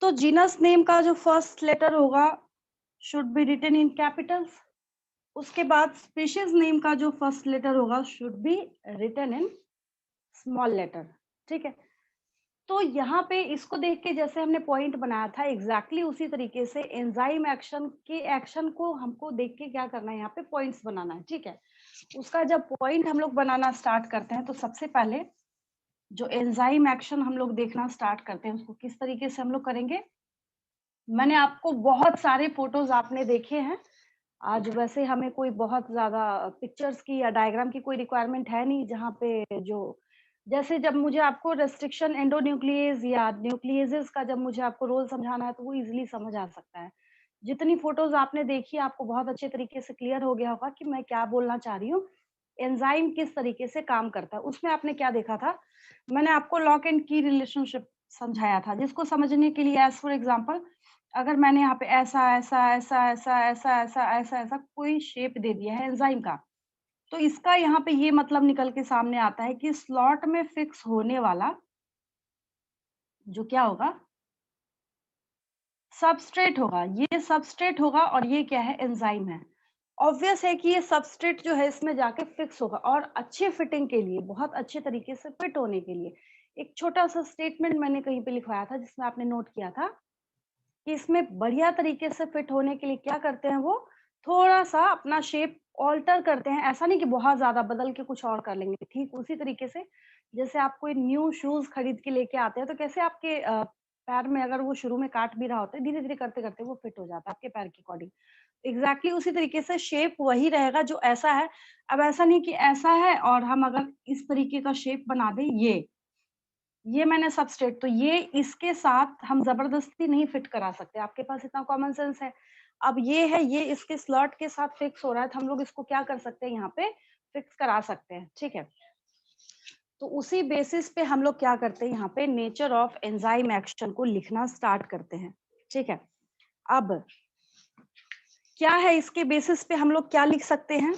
तो genus name का जो फर्स्ट लेटर होगा should be written in capitals, उसके बाद स्पीशीज नेम का जो फर्स्ट लेटर होगा should be written in small letter. ठीक है, तो यहाँ पे इसको देख के जैसे हमने पॉइंट बनाया था एग्जैक्टली उसी तरीके से एंजाइम एक्शन के एक्शन को हमको देख के क्या करना है, यहाँ पे पॉइंट्स बनाना है। ठीक है, उसका जब पॉइंट हम लोग बनाना स्टार्ट करते हैं तो सबसे पहले जो एंजाइम एक्शन हम लोग देखना स्टार्ट करते हैं उसको किस तरीके से हम लोग करेंगे। मैंने आपको बहुत सारे फोटोज आपने देखे हैं, आज वैसे हमें कोई बहुत ज्यादा पिक्चर्स की या डायग्राम की कोई रिक्वायरमेंट है नहीं, जहाँ पे जो जैसे जब मुझे आपको रेस्ट्रिक्शन एंडोन्यूक्लियेज या न्यूक्लियेजेस का जब मुझे आपको रोल समझाना है तो वो इजीली समझ आ सकता है। जितनी फोटोज आपने देखी आपको बहुत अच्छे तरीके से क्लियर हो गया होगा कि मैं क्या बोलना चाह रही हूँ, एंजाइम किस तरीके से काम करता है। उसमें आपने क्या देखा था, मैंने आपको लॉक एंड की रिलेशनशिप समझाया था, जिसको समझने के लिए एज फॉर एग्जाम्पल अगर मैंने यहाँ पे ऐसा ऐसा ऐसा ऐसा ऐसा ऐसा ऐसा ऐसा कोई शेप दे दिया है एंजाइम का, तो इसका यहाँ पे ये मतलब निकल के सामने आता है कि स्लॉट में फिक्स होने वाला जो क्या होगा, सबस्ट्रेट होगा। ये सबस्ट्रेट होगा और ये क्या है, एंजाइम है। ऑब्वियस है कि ये सबस्ट्रेट जो है इसमें जाके फिक्स होगा और अच्छे फिटिंग के लिए, बहुत अच्छे तरीके से फिट होने के लिए एक छोटा सा स्टेटमेंट मैंने कहीं पे लिखवाया था जिसमें आपने नोट किया था कि इसमें बढ़िया तरीके से फिट होने के लिए क्या करते हैं, वो थोड़ा-सा अपना शेप ऑल्टर करते हैं। ऐसा नहीं कि बहुत ज़्यादा बदल के कुछ और कर लेंगे। ठीक उसी तरीके से जैसे आप कोई न्यू शूज़ खरीद के लेके आते हैं, तो कैसे आपके पैर में अगर वो शुरू में काट भी रहा होता है, धीरे-धीरे करते-करते वो फिट हो जाता है आपके पैर के अकॉर्डिंग। एग्ज़ैक्टली उसी तरीके से शेप वही रहेगा जो ऐसा है। अब ऐसा नहीं कि ऐसा है और हम अगर इस तरीके का शेप बना दें ये मैंने सबस्ट्रेट, तो ये इसके साथ हम ज़बरदस्ती नहीं फिट करा सकते, आपके पास इतना कॉमन सेंस है। अब ये है, ये इसके स्लॉट के साथ फिक्स हो रहा है, तो हम लोग इसको क्या कर सकते हैं, यहाँ पे फिक्स करा सकते हैं, ठीक है। तो उसी बेसिस पे हम लोग क्या करते हैं, यहाँ पे नेचर ऑफ एंजाइम एक्शन को लिखना स्टार्ट करते हैं, ठीक है। अब क्या है, इसके बेसिस पे हम लोग क्या लिख सकते हैं,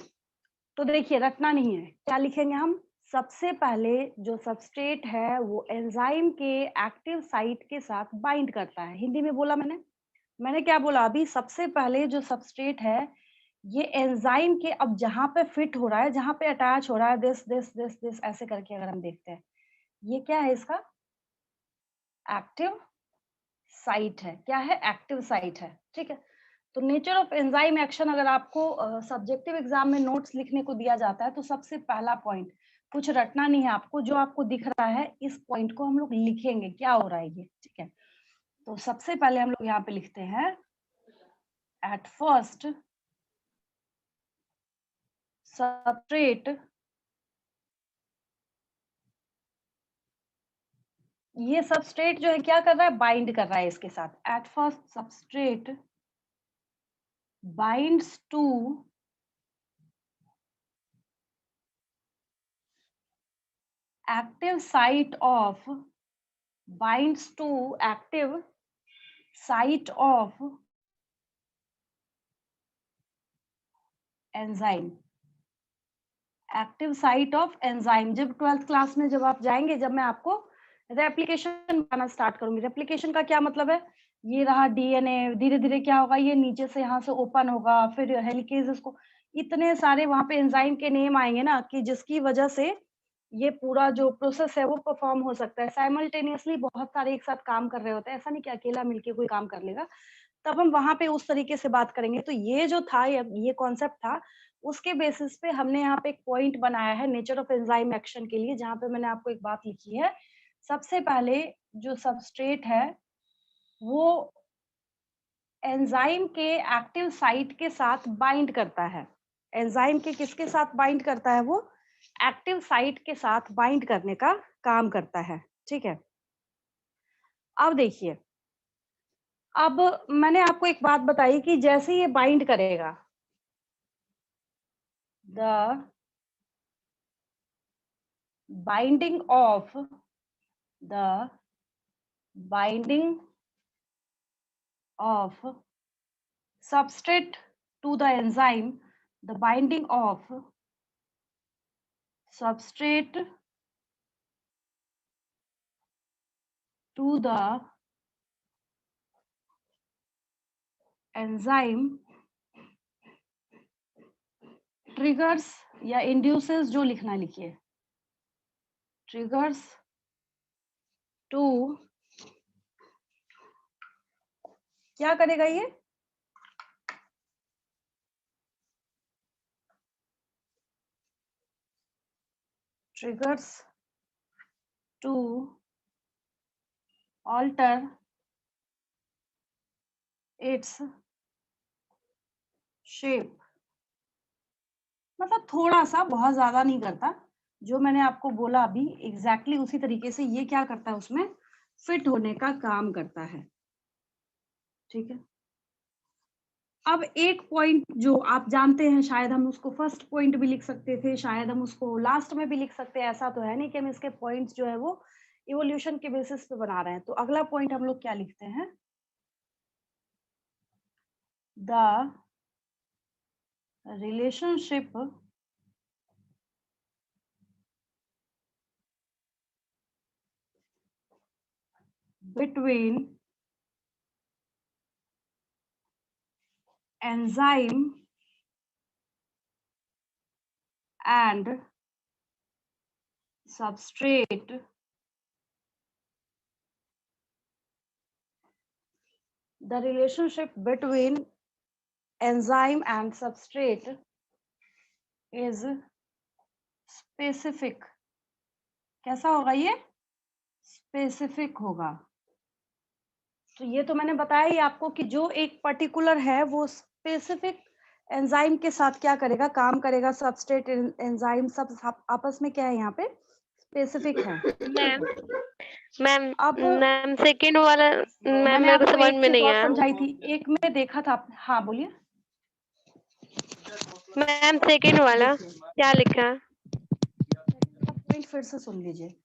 तो देखिए रटना नहीं है, क्या लिखेंगे हम, सबसे पहले जो सबस्ट्रेट है वो एंजाइम के एक्टिव साइट के साथ बाइंड करता है। हिंदी में बोला मैंने क्या बोला अभी, सबसे पहले जो सबस्ट्रेट है ये एंजाइम के अब जहां पे फिट हो रहा है, जहां पे अटैच हो रहा है, दिस दिस दिस दिस ऐसे करके अगर हम देखते हैं, ये क्या है, इसका एक्टिव साइट है। क्या है, एक्टिव साइट है, ठीक है। तो नेचर ऑफ एंजाइम एक्शन अगर आपको सब्जेक्टिव एग्जाम में नोट्स लिखने को दिया जाता है तो सबसे पहला पॉइंट, कुछ रटना नहीं है आपको, जो आपको दिख रहा है इस पॉइंट को हम लोग लिखेंगे, क्या हो रहा है ये, ठीक है। तो सबसे पहले हम लोग यहाँ पे लिखते हैं एट फर्स्ट सबस्ट्रेट, ये सबस्ट्रेट जो है क्या कर रहा है, बाइंड कर रहा है इसके साथ। At first substrate binds to active site of binds to active site of enzyme, active site of enzyme. जब 12th क्लास में जब आप जाएंगे, जब मैं आपको रेप्लिकेशन बनाना स्टार्ट करूंगी, रेप्लिकेशन का क्या मतलब है, ये रहा डीएनए, धीरे धीरे क्या होगा, ये नीचे से यहाँ से ओपन होगा, फिर हेलिकेज को, इतने सारे वहां पे एंजाइम के नेम आएंगे ना, कि जिसकी वजह से ये पूरा जो प्रोसेस है वो परफॉर्म हो सकता है। साइमल्टेनियसली बहुत सारे एक साथ काम कर रहे होते हैं, ऐसा नहीं कि अकेला मिलके कोई काम कर लेगा, तब हम वहां पे उस तरीके से बात करेंगे। तो ये जो था, ये कॉन्सेप्ट था, उसके बेसिस पे हमने यहाँ पे एक पॉइंट बनाया है नेचर ऑफ एंजाइम एक्शन के लिए, जहाँ पे मैंने आपको एक बात लिखी है, सबसे पहले जो सबस्ट्रेट है वो एंजाइम के एक्टिव साइट के साथ बाइंड करता है। एंजाइम के किसके साथ बाइंड करता है, वो एक्टिव साइट के साथ बाइंड करने का काम करता है, ठीक है। अब देखिए, अब मैंने आपको एक बात बताई कि जैसे ये बाइंड करेगा, the binding of the binding of substrate to the enzyme, the binding of substrate to the enzyme triggers या इंड्यूसेस, जो लिखना लिखिए, ट्रिगर्स टू, क्या करेगा ये, triggers to alter its shape। मतलब थोड़ा सा, बहुत ज्यादा नहीं करता, जो मैंने आपको बोला अभी एग्जैक्टली उसी तरीके से ये क्या करता है, उसमें फिट होने का काम करता है। ठीक है, अब एक पॉइंट जो आप जानते हैं, शायद हम उसको फर्स्ट पॉइंट भी लिख सकते थे, शायद हम उसको लास्ट में भी लिख सकते हैं, ऐसा तो है नहीं कि हम इसके पॉइंट्स जो है वो इवोल्यूशन के बेसिस पे बना रहे हैं। तो अगला पॉइंट हम लोग क्या लिखते हैं, the relationship between enzyme and substrate the relationship between enzyme and substrate is specific। कैसा होगा ये, स्पेसिफिक होगा। तो ये तो मैंने बताया ही आपको कि जो एक पर्टिकुलर है वो स्पेसिफिक एंजाइम के साथ क्या करेगा, काम करेगा। सबस्ट्रेट एंजाइम सब आपस में क्या है, यहाँ पे स्पेसिफिक है। मैम मैम अब मैम सेकंड वाला मैम मैंने मेरे को आपको समझ एक में चीज नहीं और आया। समझाई थी, एक में देखा था। हाँ बोलिए। मैम सेकंड वाला देखिए, क्या लिखा? पॉइंट फिर से सुन लीजिए।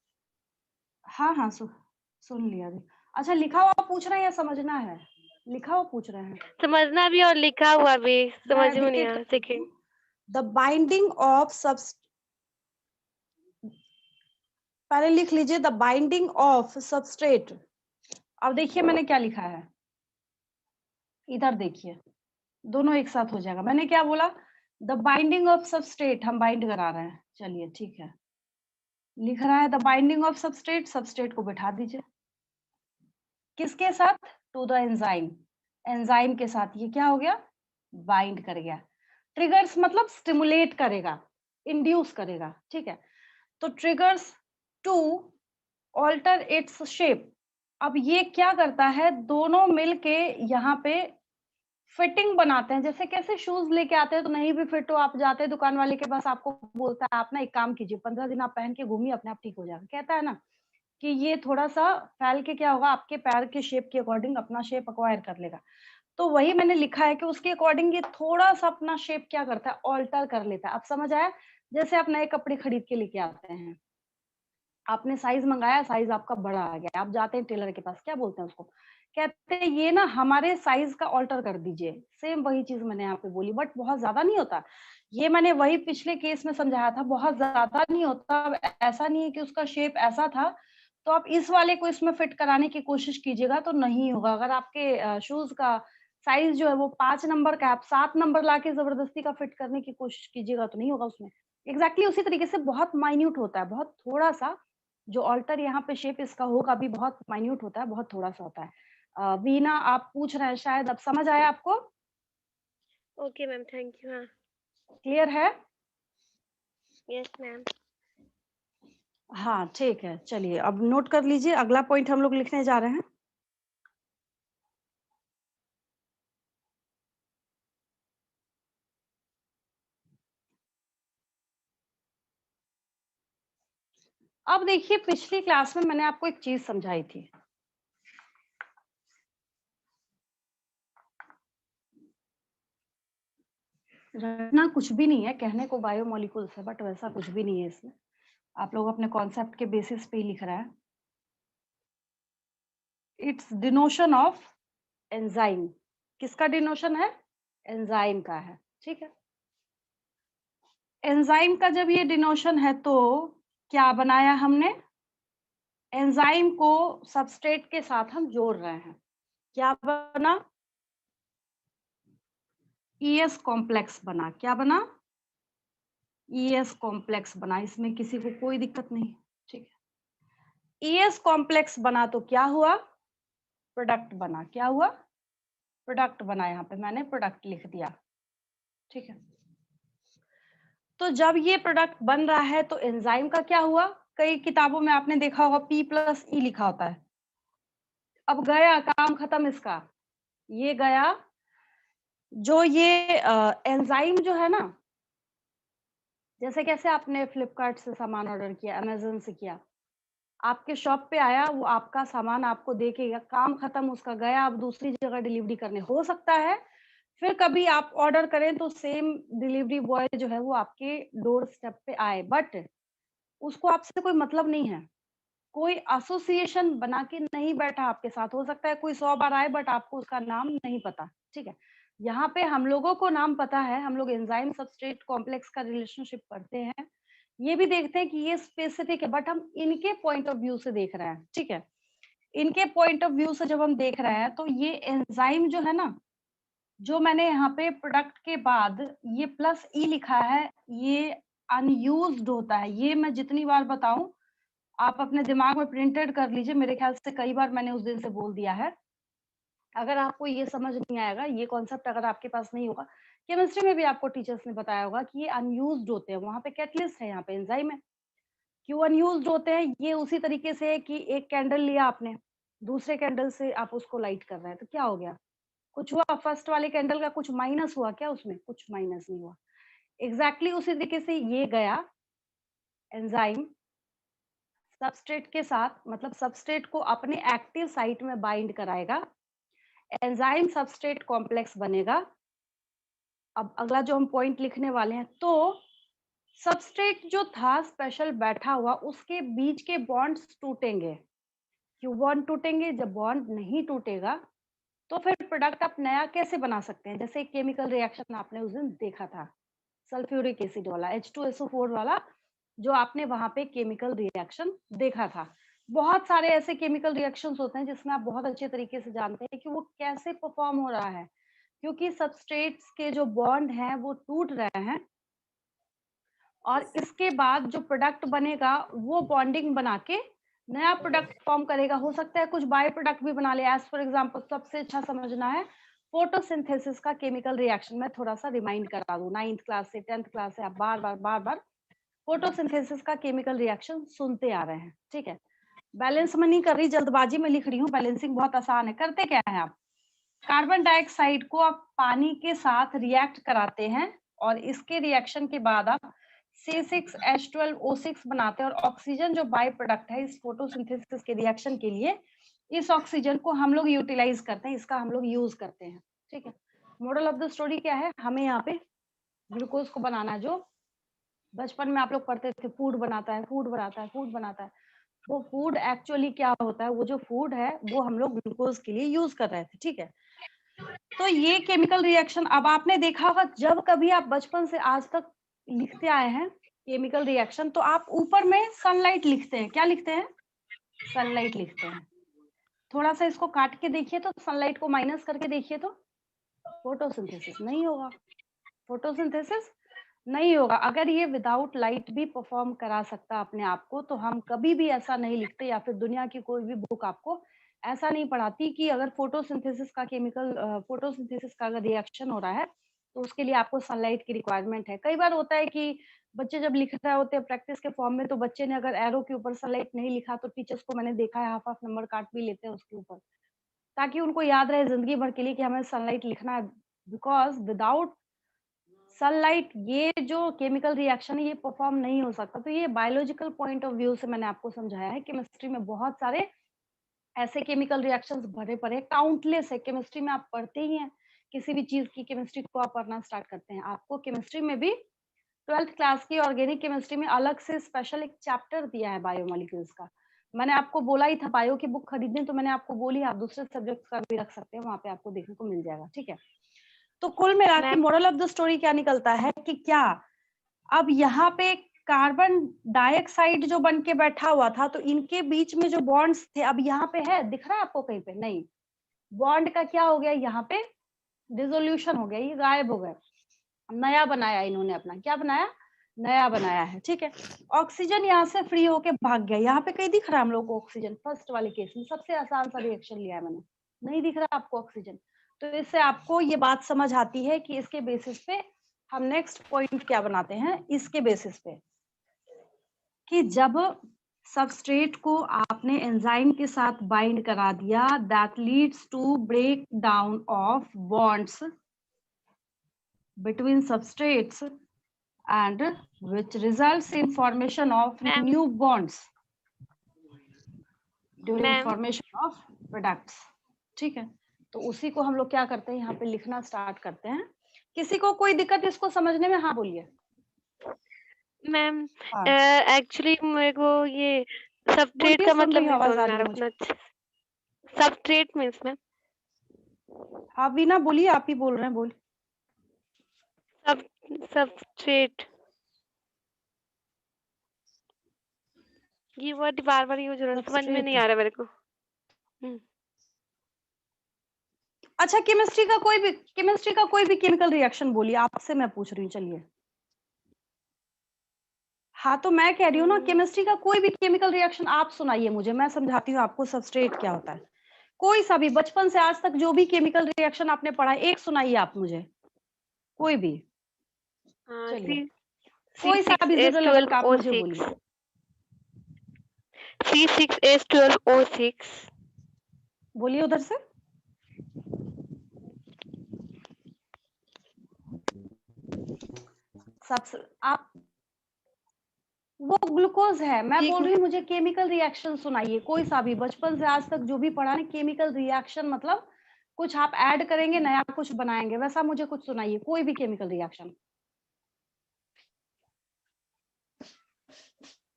हाँ हाँ, सुन लिया अभी। अच्छा, लिखा हुआ पूछ रहे हैं या समझना है, लिखा हुआ पूछ रहे हैं? समझना भी और लिखा हुआ भी समझ मैं में नहीं डिक्टेट आया। कर देती सेकंड हूँ। द बाइंडिंग ऑफ पहले लिख लीजिए, द बाइंडिंग ऑफ सबस्ट्रेट। अब देखिए मैंने क्या लिखा है, इधर देखिए, दोनों एक साथ हो जाएगा। मैंने क्या बोला, द बाइंडिंग ऑफ सबस्ट्रेट, हम बाइंड करा रहे हैं। चलिए ठीक है, लिख रहा है the binding of substrate, substrate को बिठा दीजिए किसके साथ, टू द एंजाइम, एंजाइम के साथ। ये क्या हो गया, बाइंड कर गया। ट्रिगर्स मतलब स्टिमुलेट करेगा, इंड्यूस करेगा। ठीक है, तो triggers to alter its shape. अब ये क्या करता है, दोनों मिलके यहाँ पे फिटिंग बनाते हैं। जैसे कैसे शूज लेके आते हैं तो नहीं भी फिट हो, आप जाते हैं दुकान वाले के पास, आपको बोलता है आप ना एक काम कीजिए, 15 दिन आप पहन के घूमिए, अपने आप ठीक हो जाएगा। कहता है ना कि ये थोड़ा सा फैल के क्या होगा, आपके पैर के शेप के अकॉर्डिंग अपना शेप अक्वायर कर लेगा। तो वही मैंने लिखा है कि उसके अकॉर्डिंग ये थोड़ा सा अपना शेप क्या करता है, ऑल्टर कर लेता है। अब समझ आया, जैसे आप नए कपड़े खरीद के लेके आते हैं, आपने साइज मंगाया, साइज आपका बड़ा आ गया, आप जाते हैं टेलर के पास, क्या बोलते हैं उसको, कहते हैं ये ना हमारे साइज का ऑल्टर कर दीजिए। सेम वही चीज मैंने यहाँ पे बोली, बट बहुत ज्यादा नहीं होता। ये मैंने वही पिछले केस में समझाया था, बहुत ज्यादा नहीं होता। ऐसा नहीं है कि उसका शेप ऐसा था तो आप इस वाले को इसमें फिट कराने की कोशिश कीजिएगा तो नहीं होगा। अगर आपके शूज का साइज जो है वो 5 नंबर का, आप 7 नंबर लाके जबरदस्ती का फिट करने की कोशिश कीजिएगा तो नहीं होगा उसमें। एग्जैक्टली उसी तरीके से बहुत माइन्यूट होता है, बहुत थोड़ा सा जो ऑल्टर यहाँ पे शेप इसका होगा भी बहुत माइन्यूट होता है, बहुत थोड़ा सा होता है। वीना आप पूछ रहे हैं, शायद अब समझ आया आपको, ओके मैम, थैंक यू। हाँ, क्लियर है? Yes ma'am. हाँ ठीक है, चलिए अब नोट कर लीजिए, अगला पॉइंट हम लोग लिखने जा रहे हैं। अब देखिए, पिछली क्लास में मैंने आपको एक चीज समझाई थी, रटना कुछ भी नहीं है, कहने को बायोमोलिकुल्स है बट वैसा कुछ भी नहीं है इसमें। आप लोग अपने कॉन्सेप्ट के बेसिस पे ही लिख रहा है। इट्स डिनोशन ऑफ एंजाइम, किसका डिनोशन है, एंजाइम का है। ठीक है, एंजाइम का जब ये डिनोशन है तो क्या बनाया हमने, एंजाइम को सबस्ट्रेट के साथ हम जोड़ रहे हैं। क्या बना, ES कॉम्प्लेक्स बना। क्या बना? ES कॉम्प्लेक्स बना। इसमें किसी को कोई दिक्कत नहीं, ठीक है। ES कॉम्प्लेक्स बना तो क्या हुआ? प्रोडक्ट बना। क्या हुआ? प्रोडक्ट बना। यहाँ पे मैंने प्रोडक्ट लिख दिया, ठीक है। तो जब ये प्रोडक्ट बन रहा है तो एंजाइम का क्या हुआ? कई किताबों में आपने देखा होगा P+E लिखा होता है। अब गया, काम खत्म इसका। ये गया, जो ये एंजाइम जो है ना, जैसे कैसे आपने फ्लिपकार्ट से सामान ऑर्डर किया, अमेज़न से किया, आपके शॉप पे आया, वो आपका सामान आपको दे के गया, काम खत्म उसका, गया, अब दूसरी जगह डिलीवरी करने। हो सकता है फिर कभी आप ऑर्डर करें तो सेम डिलीवरी बॉय जो है वो आपके डोर स्टेप पे आए, बट उसको आपसे कोई मतलब नहीं है। कोई एसोसिएशन बना के नहीं बैठा आपके साथ। हो सकता है कोई 100 बार आए बट आपको उसका नाम नहीं पता, ठीक है। यहाँ पे हम लोगों को नाम पता है, हम लोग एंजाइम सबस्ट्रेट कॉम्प्लेक्स का रिलेशनशिप पढ़ते हैं। ये भी देखते हैं कि ये स्पेसिफिक है, बट हम इनके पॉइंट ऑफ व्यू से देख रहे हैं, ठीक है। इनके पॉइंट ऑफ व्यू से जब हम देख रहे हैं तो ये एंजाइम जो है ना, जो मैंने यहाँ पे प्रोडक्ट के बाद ये +E लिखा है, ये अनयूज्ड होता है। ये मैं जितनी बार बताऊं, आप अपने दिमाग में प्रिंटेड कर लीजिए। मेरे ख्याल से कई बार मैंने उस दिन से बोल दिया है। अगर आपको ये समझ नहीं आएगा, ये कॉन्सेप्ट अगर आपके पास नहीं होगा, केमिस्ट्री में भी आपको टीचर्स ने बताया होगा कि ये अनयूज्ड होते हैं। वहाँ पे कैटलिस्ट है, यहाँ पे एंजाइम है। क्यों अनयूज्ड होते हैं? ये उसी तरीके से है कि एक कैंडल लिया आपने, दूसरे कैंडल से आप उसको लाइट कर रहे हैं, तो क्या हो गया? कुछ हुआ? फर्स्ट वाले कैंडल का कुछ माइनस हुआ क्या उसमें? कुछ माइनस नहीं हुआ। एग्ज़ैक्टली उसी तरीके से ये गया एंजाइम सबस्ट्रेट के साथ, मतलब सबस्ट्रेट को अपने एक्टिव साइट में बाइंड कराएगा, एंजाइम सबस्ट्रेट कॉम्प्लेक्स बनेगा। अब अगला जो हम पॉइंट लिखने वाले हैं, तो सबस्ट्रेट जो था स्पेशल बैठा हुआ, उसके बीच के बॉन्ड्स टूटेंगे। क्यों बॉन्ड टूटेंगे? जब बॉन्ड नहीं टूटेगा तो फिर प्रोडक्ट आप नया कैसे बना सकते हैं? जैसे केमिकल रिएक्शन आपने उस दिन देखा था, सल्फ्यूरिक एसिड वाला, H2SO4 वाला, जो आपने वहाँ पे केमिकल रिएक्शन देखा था। बहुत सारे ऐसे केमिकल रिएक्शंस होते हैं जिसमें आप बहुत अच्छे तरीके से जानते हैं कि वो कैसे परफॉर्म हो रहा है, क्योंकि सबस्ट्रेट्स के जो बॉन्ड हैं वो टूट रहे हैं, और इसके बाद जो प्रोडक्ट बनेगा वो बॉन्डिंग बना के नया प्रोडक्ट फॉर्म करेगा। हो सकता है कुछ बाय प्रोडक्ट भी बना ले। एज फॉर एग्जांपल सबसे अच्छा समझना है फोटोसिंथेसिस का केमिकल रिएक्शन। मैं थोड़ा सा रिमाइंड करा दूं, 9th क्लास से 10th क्लास से आप बार बार फोटोसिंथेसिस का केमिकल रिएक्शन सुनते आ रहे हैं, ठीक है। बैलेंस में नहीं कर रही, जल्दबाजी में लिख रही हूँ। बैलेंसिंग बहुत आसान है। करते क्या है आप, कार्बन डाइऑक्साइड को आप पानी के साथ रिएक्ट कराते हैं, और इसके रिएक्शन के बाद आप C6H12O6 बनाते हैं, और ऑक्सीजन जो बाय प्रोडक्ट है इस फोटोसिंथेसिस के रिएक्शन के लिए, इस ऑक्सीजन को हम लोग यूटिलाइज करते हैं, इसका हम लोग यूज करते हैं, ठीक है। मॉडल ऑफ द स्टोरी क्या है? हमें यहाँ पे ग्लूकोज को बनाना है, जो बचपन में आप लोग पढ़ते थे, फूड बनाता है, फूड बनाता है, फूड बनाता है। वो फूड एक्चुअली क्या होता है? वो जो फूड है वो हम लोग ग्लूकोज के लिए यूज कर रहे थे, ठीक है। तो ये केमिकल रिएक्शन अब आपने देखा होगा, जब कभी आप बचपन से आज तक लिखते आए हैं केमिकल रिएक्शन, तो आप ऊपर में सनलाइट लिखते हैं। क्या लिखते हैं? सनलाइट लिखते हैं। थोड़ा सा इसको काट के देखिए तो, सनलाइट को माइनस करके देखिए तो फोटोसिंथेसिस नहीं होगा। फोटोसिंथेसिस नहीं होगा। अगर ये विदाउट लाइट भी परफॉर्म करा सकता अपने आप को, तो हम कभी भी ऐसा नहीं लिखते, या फिर दुनिया की कोई भी बुक आपको ऐसा नहीं पढ़ाती कि अगर फोटोसिंथेसिस का फोटोसिंथेसिस का अगर रिएक्शन हो रहा है तो उसके लिए आपको सनलाइट की रिक्वायरमेंट है। कई बार होता है कि बच्चे जब लिख रहे होते हैं प्रैक्टिस के फॉर्म में, तो बच्चे ने अगर एरो के ऊपर सनलाइट नहीं लिखा तो टीचर्स को मैंने देखा है हाफ हाफ नंबर काट भी लेते हैं उसके ऊपर, ताकि उनको याद रहे जिंदगी भर के लिए कि हमें सनलाइट लिखना है। बिकॉज विदाउट सनलाइट ये जो केमिकल रिएक्शन है ये परफॉर्म नहीं हो सकता। तो ये बायोलॉजिकल पॉइंट ऑफ व्यू से मैंने आपको समझाया है। केमिस्ट्री में बहुत सारे ऐसे केमिकल रिएक्शंस भरे पड़े हैं, काउंटलेस है। केमिस्ट्री में आप पढ़ते ही हैं, किसी भी चीज की केमिस्ट्री को आप पढ़ना स्टार्ट करते हैं, आपको केमिस्ट्री में भी 12th क्लास की ऑर्गेनिक केमिस्ट्री में अलग से स्पेशल एक चैप्टर दिया है बायोमोलिक्यूल्स का। मैंने आपको बोला ही था बायो की बुक खरीदनी, तो मैंने आपको बोली आप दूसरे सब्जेक्ट का भी रख सकते हैं, वहां पे आपको देखने को मिल जाएगा, ठीक है। तो कुल मिला के ma'am moral of the story क्या निकलता है कि क्या अब यहाँ पे कार्बन डाइऑक्साइड जो बन के बैठा हुआ था, तो इनके बीच में जो बॉन्ड्स थे अब यहाँ पे है, दिख रहा है आपको कहीं पे? नहीं। बॉन्ड का क्या हो गया यहाँ पे? डिसोल्यूशन हो गया, ये गायब हो गए, नया बनाया इन्होंने अपना, क्या बनाया, नया बनाया है, ठीक है। ऑक्सीजन यहाँ से फ्री होके भाग गया, यहाँ पे कहीं दिख रहा है हम लोग को ऑक्सीजन, फर्स्ट वाले केस में सबसे आसान सा रिएक्शन लिया है मैंने, नहीं दिख रहा आपको ऑक्सीजन, तो इससे आपको ये बात समझ आती है कि इसके बेसिस पे हम नेक्स्ट पॉइंट क्या बनाते हैं, इसके बेसिस पे कि जब सबस्ट्रेट को आपने एंजाइम के साथ बाइंड करा दिया, that leads to break down of bonds between substrates and which results in formation of Ma'am. new bonds during Ma'am. formation of products, ठीक है। तो उसी को हम लोग क्या करते हैं, यहाँ पे लिखना स्टार्ट करते हैं। किसी को कोई दिक्कत इसको समझने में? हाँ बोलिए। मैम हाँ एक्चुअली मेरे को ये सबस्ट्रेट बोलिए, का सुन मतलब रही हूँ, नहीं आवाज समझ आ में आ रही है रहा मुझे। अपना सबस्ट्रेट मीन्स मैम हाँ वीना बोलिए, आप ही बोल रहे हैं, बोल। सबस्ट्रेट ये वर्ड बार बार यूज हो रहा है, समझ में नहीं आ रहा मेरे को। अच्छा केमिस्ट्री का कोई भी केमिकल रिएक्शन बोलिए, आपसे मैं पूछ रही हूँ, चलिए। हाँ तो मैं कह रही हूँ ना, केमिस्ट्री का कोई भी केमिकल रिएक्शन आप सुनाइए मुझे, मैं समझाती हूँ आपको सबस्ट्रेट क्या होता है। कोई सा भी बचपन से आज तक जो भी केमिकल रिएक्शन आपने पढ़ा है, एक सुनाइए आप मुझे, कोई भी। चलिए कोई सा भी 0 लेवल का आप मुझे बोलिए। C6H12O6 बोलिए उधर से। सबसे आप वो ग्लूकोज है, मैं बोल रही हूँ मुझे केमिकल रिएक्शन सुनाइए, कोई सा भी बचपन से आज तक जो भी पढ़ा है केमिकल रिएक्शन, मतलब कुछ आप ऐड करेंगे, नया कुछ बनाएंगे, वैसा मुझे कुछ सुनाइए, कोई भी केमिकल रिएक्शन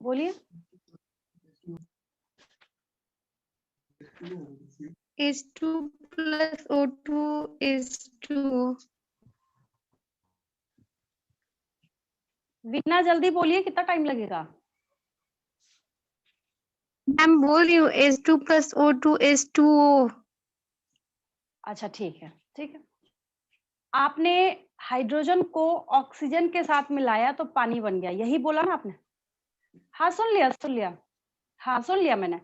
बोलिए। H2 plus O2 is 2O। Veena जल्दी बोलिए, कितना टाइम लगेगा? मैम बोल रही हूँ H2 plus O2 is 2O। अच्छा ठीक है, ठीक है। आपने हाइड्रोजन को ऑक्सीजन के साथ मिलाया तो पानी बन गया, यही बोला ना आपने? हाँ सुन लिया, हाँ सुन लिया मैंने।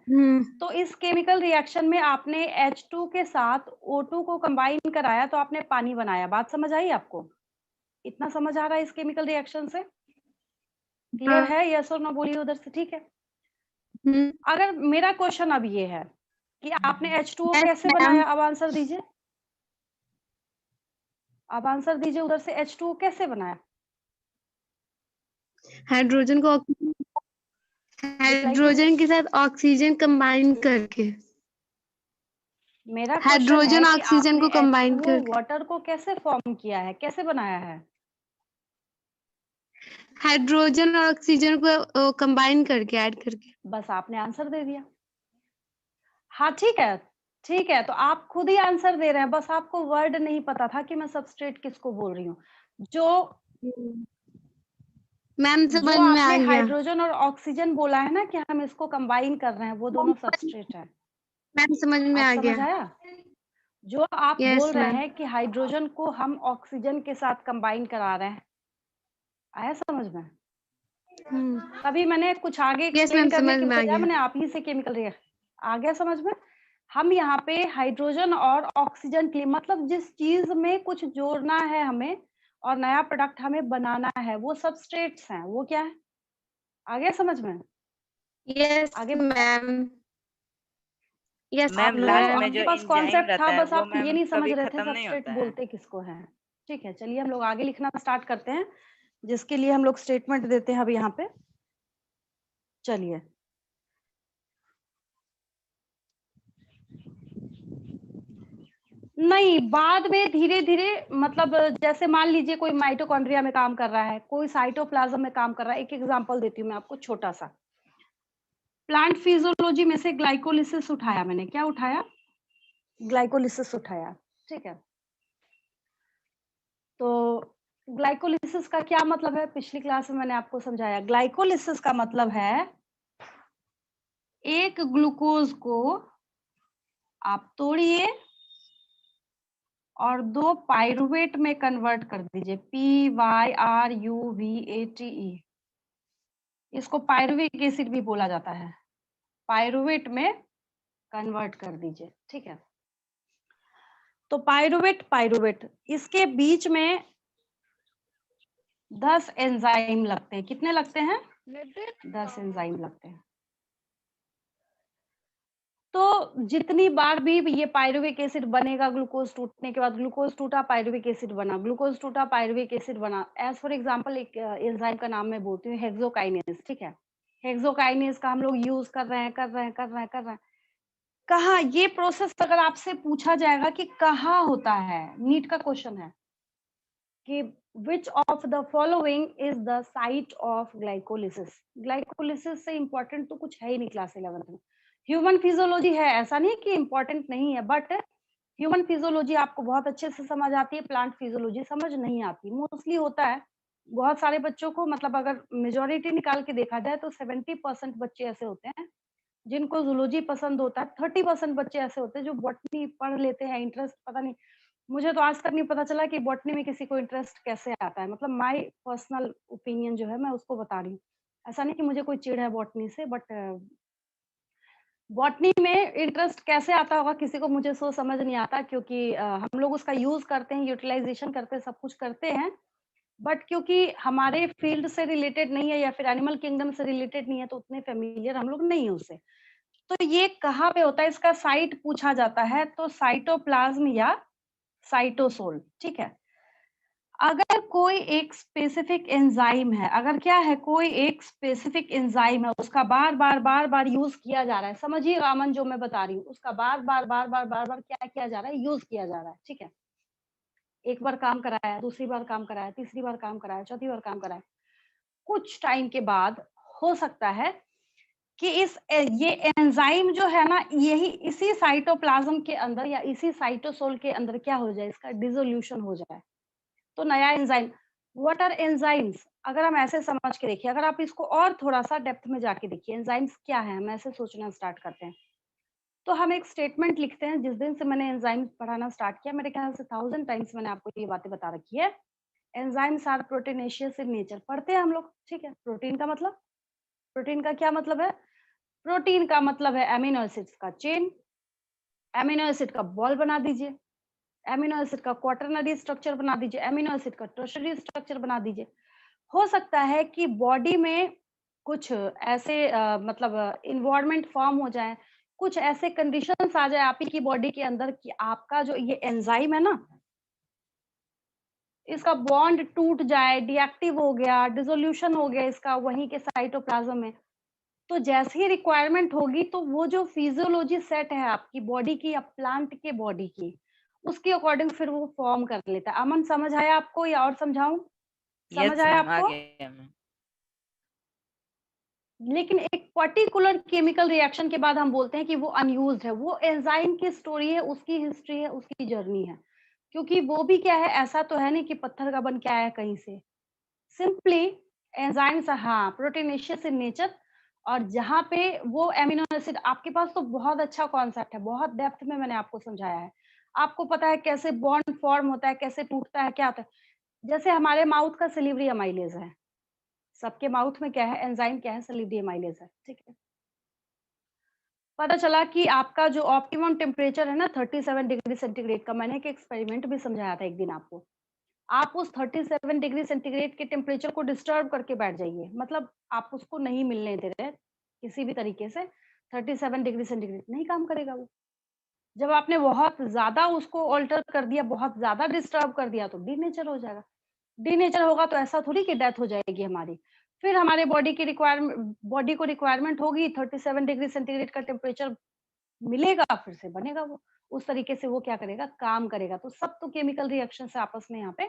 तो इस केमिकल रिएक्शन में आपने H2 के साथ O2 को कंबाइन कराया तो आपने पानी बनाया, बात समझ आई आपको? इतना समझ आ रहा है इस केमिकल रिएक्शन से? क्लियर है? यस और नो बोलिए उधर से, ठीक है। अगर मेरा क्वेश्चन अब ये है कि आपने H2O कैसे बनाया, अब आंसर दीजिए, अब आंसर दीजिए उधर से, H2O कैसे बनाया? हाइड्रोजन के साथ ऑक्सीजन कंबाइन करके। मेरा हाइड्रोजन ऑक्सीजन को कंबाइन करके। वाटर को कैसे फॉर्म किया है, कैसे बनाया है? हाइड्रोजन और ऑक्सीजन को कंबाइन करके, ऐड करके। बस आपने आंसर दे दिया। हाँ ठीक है, तो आप खुद ही आंसर दे रहे हैं, बस आपको वर्ड नहीं पता था कि मैं सबस्ट्रेट किसको बोल रही हूँ। जो मैम समझ में आ आपने गया। हाइड्रोजन और ऑक्सीजन बोला है ना कि हम इसको कंबाइन कर रहे हैं, वो दोनों सबस्ट्रेट है। मैम समझ में आ गया। समझ आया? जो आप Yes, बोल रहे ma'am. हैं कि हाइड्रोजन को हम ऑक्सीजन के साथ कंबाइन करा रहे हैं, आया समझ में? तभी मैंने कुछ आगे Yes, एक्सप्लेन ma'am, करने समझ के में आ बजाय गया। मैंने आप ही से केमिकल रिएक्शन आ गया समझ में। हम यहाँ पे हाइड्रोजन और ऑक्सीजन के लिए, मतलब जिस चीज में कुछ जोड़ना है हमें और नया प्रोडक्ट हमें बनाना है, वो सबस्ट्रेट्स हैं, वो क्या है? आ गया समझ में? Yes, आगे मैम। Yes, मैम आप लास्ट लोग में जो आपके पास एंजाइम कॉन्सेप्ट था, रहता है बस वो आप ये मैम नहीं समझ कभी रहे थे खत्म नहीं सबस्ट्रेट होता है। बोलते किसको है। ठीक है, चलिए हम लोग आगे लिखना स्टार्ट करते हैं, जिसके लिए हम लोग स्टेटमेंट देते हैं अब यहाँ पे। चलिए नहीं, बाद में धीरे धीरे, मतलब जैसे मान लीजिए कोई माइटोकॉन्ड्रिया में काम कर रहा है, कोई साइटोप्लाज्म में काम कर रहा है। एक एग्जांपल देती हूँ मैं आपको छोटा सा। प्लांट फिजियोलॉजी में से ग्लाइकोलिसिस उठाया मैंने, क्या उठाया? ग्लाइकोलिसिस उठाया, ठीक है। तो ग्लाइकोलिसिस का क्या मतलब है, पिछली क्लास में मैंने आपको समझाया। ग्लाइकोलिसिस का मतलब है एक ग्लूकोज को आप तोड़िए और 2 पाइरुवेट में कन्वर्ट कर दीजिए, PYRUVATE। इसको पाइरुविक एसिड भी बोला जाता है। पाइरुवेट में कन्वर्ट कर दीजिए, ठीक है। तो पाइरुवेट इसके बीच में 10 एंजाइम लगते हैं। कितने लगते हैं? 10 एंजाइम लगते हैं। तो जितनी बार भी ये पाइरुविक एसिड बनेगा, ग्लूकोज टूटने के बाद, ग्लूकोज टूटा पाइरुविक एसिड बना, ग्लूकोज टूटा पाइरुविक एसिड बना। एज फॉर एग्जांपल एक एंजाइम का नाम मैं बोलती हूँ, हेक्सोकाइनेज, ठीक है। हेक्सोकाइनेज का हम लोग यूज कर रहे हैं। कहाँ ये प्रोसेस अगर आपसे पूछा जाएगा कि कहाँ होता है, नीट का क्वेश्चन है कि which of the following is the site of glycolysis। Glycolysis से इंपॉर्टेंट तो कुछ है ही नहीं क्लास 11th में। ह्यूमन फिजियोलॉजी है, ऐसा नहीं कि इंपॉर्टेंट नहीं है, बट ह्यूमन फिजियोलॉजी आपको बहुत अच्छे से समझ आती है, प्लांट फिजियोलॉजी समझ नहीं आती। मोस्टली होता है बहुत सारे बच्चों को, मतलब अगर मेजोरिटी निकाल के देखा जाए तो 70% बच्चे ऐसे होते हैं जिनको जूलॉजी पसंद होता है। 30% बच्चे ऐसे होते हैं जो बॉटनी पढ़ लेते हैं, इंटरेस्ट पता नहीं, मुझे तो आज तक नहीं पता चला कि बॉटनी में किसी को इंटरेस्ट कैसे आता है। मतलब माय पर्सनल ओपिनियन जो है मैं उसको बता रही हूँ। ऐसा नहीं कि मुझे कोई चिढ़ है बॉटनी से, बट बॉटनी में इंटरेस्ट कैसे आता होगा किसी को, मुझे सोच समझ नहीं आता, क्योंकि हम लोग उसका यूज करते हैं, यूटिलाइजेशन करते हैं, सब कुछ करते हैं, बट क्योंकि हमारे फील्ड से रिलेटेड नहीं है या फिर एनिमल किंगडम से रिलेटेड नहीं है, तो उतने फेमिलियर हम लोग नहीं है उससे। तो ये कहाँ पे होता है, इसका साइट पूछा जाता है, तो साइटोप्लाज्म या साइटोसोल, ठीक है। अगर कोई एक स्पेसिफिक एंजाइम है, अगर क्या है, कोई एक स्पेसिफिक एंजाइम है, उसका बार बार यूज किया जा रहा है, समझिएगा अमन जो मैं बता रही हूँ, उसका बार बार क्या किया जा रहा है, यूज किया जा रहा है, ठीक है। एक बार काम कराया, दूसरी बार काम कराया, तीसरी बार काम कराया, चौथी बार काम कराया, कुछ टाइम के बाद हो सकता है कि ये एंजाइम जो है ना, यही इसी साइटोप्लाज्म के अंदर या इसी साइटोसोल के अंदर क्या हो जाए, इसका डिसोल्यूशन हो जाए, तो नया एंजाइम। What are enzymes? अगर हम ऐसे समझ के देखिए, अगर आप इसको और थोड़ा सा डेप्थ में जाके देखिए, एंजाइम्स क्या है, हम ऐसे सोचना स्टार्ट करते हैं, तो हम एक स्टेटमेंट लिखते हैं। जिस दिन से मैंने एंजाइम्स पढ़ाना स्टार्ट किया, मेरे ख्याल से 1000 टाइम्स मैंने आपको ये बातें बता रखी है। Enzymes are proteinaceous in nature, पढ़ते हैं हम लोग, ठीक है। प्रोटीन का क्या मतलब है? प्रोटीन का मतलब है एमिनो एसिड्स का चेन। एमिनो एसिड का बॉल बना दीजिए, एमिनो एसिड का क्वाटरनरी स्ट्रक्चर बना दीजिए, एमिनो एसिड का टर्शरी स्ट्रक्चर बना दीजिए। हो सकता है कि बॉडी में कुछ ऐसे मतलब इन्वायरमेंट फॉर्म हो जाए, कुछ ऐसे कंडीशंस आ जाए आप ही की बॉडी के अंदर कि आपका जो ये एंजाइम है ना, इसका बॉन्ड टूट जाए, डीएक्टिव हो गया, डिसोल्यूशन हो गया इसका वहीं के साइटोप्लाज्म में। तो जैसे ही रिक्वायरमेंट होगी, तो वो जो फिजियोलॉजी सेट है आपकी बॉडी की या प्लांट के बॉडी की, उसके अकॉर्डिंग फिर वो फॉर्म कर लेता है। अमन समझ आया आपको या और समझाऊं? समझ यस आया मैम, आ आपको? गया मैम। लेकिन एक पर्टिकुलर केमिकल रिएक्शन के बाद हम बोलते हैं कि वो अनयूज्ड है। वो एंजाइम की स्टोरी है, उसकी हिस्ट्री है, उसकी जर्नी है, क्योंकि वो भी क्या है, ऐसा तो है नहीं कि पत्थर का बन के आया कहीं से। सिंपली एंजाइम्स, हाँ, प्रोटीनेशियस इन नेचर। और जहाँ पे वो एमिनो एसिड, आपके पास तो बहुत अच्छा कॉन्सेप्ट है, बहुत डेप्थ में मैंने आपको समझाया है। आपको पता है कैसे बॉन्ड फॉर्म होता है, कैसे टूटता है, क्या होता है। जैसे हमारे माउथ का सिलिवरी अमाइलेज है, सबके माउथ में क्या है, एंजाइम क्या है, सिलिवरी अमाइलेज है, ठीक है। पता चला कि आपका जो ऑप्टिमम टेम्परेचर है ना 37 डिग्री सेंटीग्रेड का, मैंने एक एक्सपेरिमेंट भी समझाया था एक दिन आपको। आप उस 37 डिग्री सेंटीग्रेड के टेम्परेचर को डिस्टर्ब करके बैठ जाइए, मतलब आप उसको नहीं मिलने दे रहे किसी भी तरीके से, 37 डिग्री सेंटीग्रेड नहीं काम करेगा वो। जब आपने बहुत ज्यादा उसको ऑल्टर कर दिया, बहुत ज्यादा डिस्टर्ब कर दिया, तो डीनेचर हो जाएगा। डीनेचर होगा तो ऐसा थोड़ी कि डेथ हो जाएगी हमारी। फिर हमारे बॉडी को रिक्वायरमेंट होगी, 37 डिग्री सेंटीग्रेड का टेम्परेचर मिलेगा, फिर से बनेगा वो। उस तरीके से वो क्या करेगा, काम करेगा। तो सब तो केमिकल रिएक्शन से आपस में यहाँ पे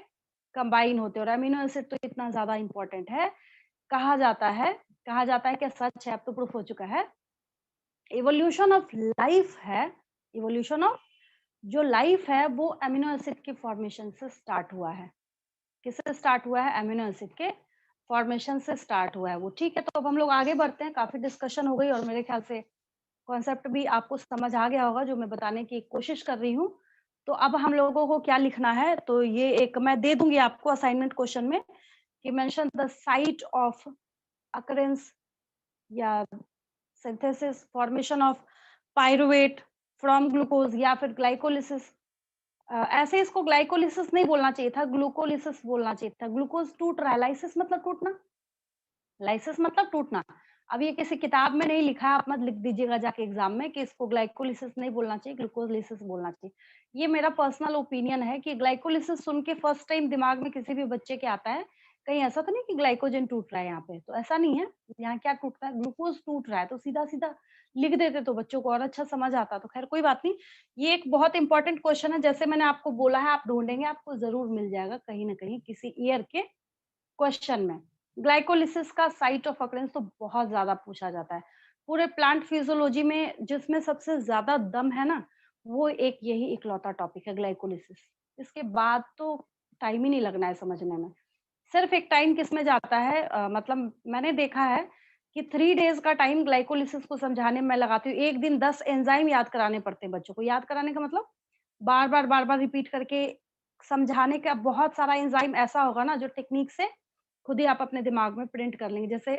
कंबाइन होते हैं। और अमीनो एसिड तो इतना ज्यादा इंपॉर्टेंट है, कहा जाता है क्या सच है, अब तो प्रूफ हो चुका है। इवोल्यूशन ऑफ लाइफ है, इवोल्यूशन ऑफ जो लाइफ है वो अमीनो एसिड के फॉर्मेशन से स्टार्ट हुआ है। किससे स्टार्ट हुआ है? अमीनो एसिड के फॉर्मेशन से स्टार्ट हुआ है वो, ठीक है। तो अब हम लोग आगे बढ़ते हैं, काफी डिस्कशन हो गई और मेरे ख्याल से कॉन्सेप्ट भी आपको समझ आ गया होगा जो मैं बताने की कोशिश कर रही हूँ। तो अब हम लोगों को क्या लिखना है, तो ये एक मैं दे दूंगी आपको असाइनमेंट क्वेश्चन में कि mention the site of occurrence या synthesis formation of pyruvate from glucose या फिर ग्लाइकोलिसिस। ऐसे इसको ग्लाइकोलिसिस नहीं बोलना चाहिए था, ग्लूकोलिसिस बोलना चाहिए था। ग्लूकोज टूट रहा है, लाइसिस मतलब टूटना, लाइसिस मतलब टूटना। अब ये किसी किताब में नहीं लिखा है, आप मत लिख दीजिएगा जाके एग्जाम में कि इसको ग्लाइकोलिसिस नहीं बोलना चाहिए, ग्लूकोलिसिस बोलना चाहिए। ये मेरा पर्सनल ओपिनियन है कि ग्लाइकोलिसिस सुन के फर्स्ट टाइम दिमाग में किसी भी बच्चे के आता है, कहीं ऐसा तो नहीं कि ग्लाइकोजन टूट रहा है यहाँ पे, तो ऐसा नहीं है। यहाँ क्या टूटता है, ग्लूकोज टूट रहा है, तो सीधा सीधा लिख देते तो बच्चों को और अच्छा समझ आता। तो खैर कोई बात नहीं, ये एक बहुत इंपॉर्टेंट क्वेश्चन है, जैसे मैंने आपको बोला है, आप ढूंढेंगे आपको जरूर मिल जाएगा कहीं ना कहीं किसी ईयर के क्वेश्चन में। ग्लाइकोलिसिस का साइट ऑफ अकरेंस तो बहुत ज्यादा पूछा जाता है पूरे प्लांट फिजियोलॉजी में, जिसमें सबसे ज्यादा दम है ना, वो एक यही इकलौता टॉपिक है ग्लाइकोलिसिस। इसके बाद तो टाइम ही नहीं लगना है समझने में। सिर्फ एक टाइम किसमें जाता है, मतलब मैंने देखा है कि 3 डेज का टाइम ग्लाइकोलिसिस को समझाने में मैं लगाती हूँ। एक दिन 10 एंजाइम याद कराने पड़ते हैं बच्चों को। याद कराने का मतलब बार बार रिपीट करके समझाने का। बहुत सारा एंजाइम ऐसा होगा ना जो टेक्निक से खुद ही आप अपने दिमाग में प्रिंट कर लेंगे। जैसे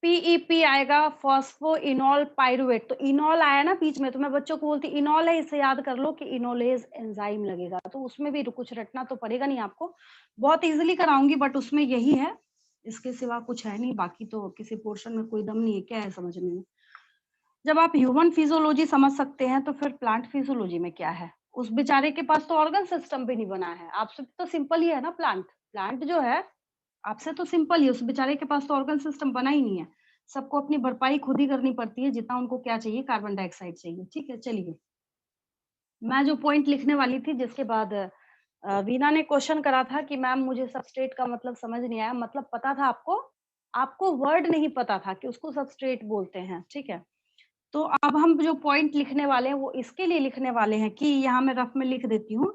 पीईपी आएगा, फॉस्फोइनॉल पाइरुवेट, तो इनॉल आया ना बीच में, तो मैं बच्चों को बोलती इनॉल है, इसे याद कर लो कि इनोलेज एंजाइम लगेगा। तो उसमें भी कुछ रटना तो पड़ेगा नहीं आपको, बहुत इजीली कराऊंगी, बट उसमें यही है, इसके सिवा कुछ है नहीं। बाकी तो किसी पोर्शन में कोई दम नहीं है, क्या है समझने में। जब आप ह्यूमन फिजियोलॉजी समझ सकते हैं तो फिर प्लांट फिजियोलॉजी में क्या है। उस बेचारे के पास तो ऑर्गन सिस्टम भी नहीं बना है, आपसे तो सिंपल ही है ना प्लांट। प्लांट जो है आपसे तो सिंपल ही, उस बेचारे के पास तो ऑर्गन सिस्टम बना ही नहीं है। सबको अपनी भरपाई खुद ही करनी पड़ती है, जितना उनको क्या चाहिए, कार्बन डाइऑक्साइड चाहिए। ठीक है, चलिए मैं जो पॉइंट लिखने वाली थी, जिसके बाद वीना ने क्वेश्चन करा था कि मैम मुझे सबस्ट्रेट का मतलब समझ नहीं आया। मतलब पता था आपको, आपको वर्ड नहीं पता था कि उसको सबस्ट्रेट बोलते हैं। ठीक है, तो अब हम जो पॉइंट लिखने वाले हैं वो इसके लिए लिखने वाले हैं कि यहाँ मैं रफ में लिख देती हूँ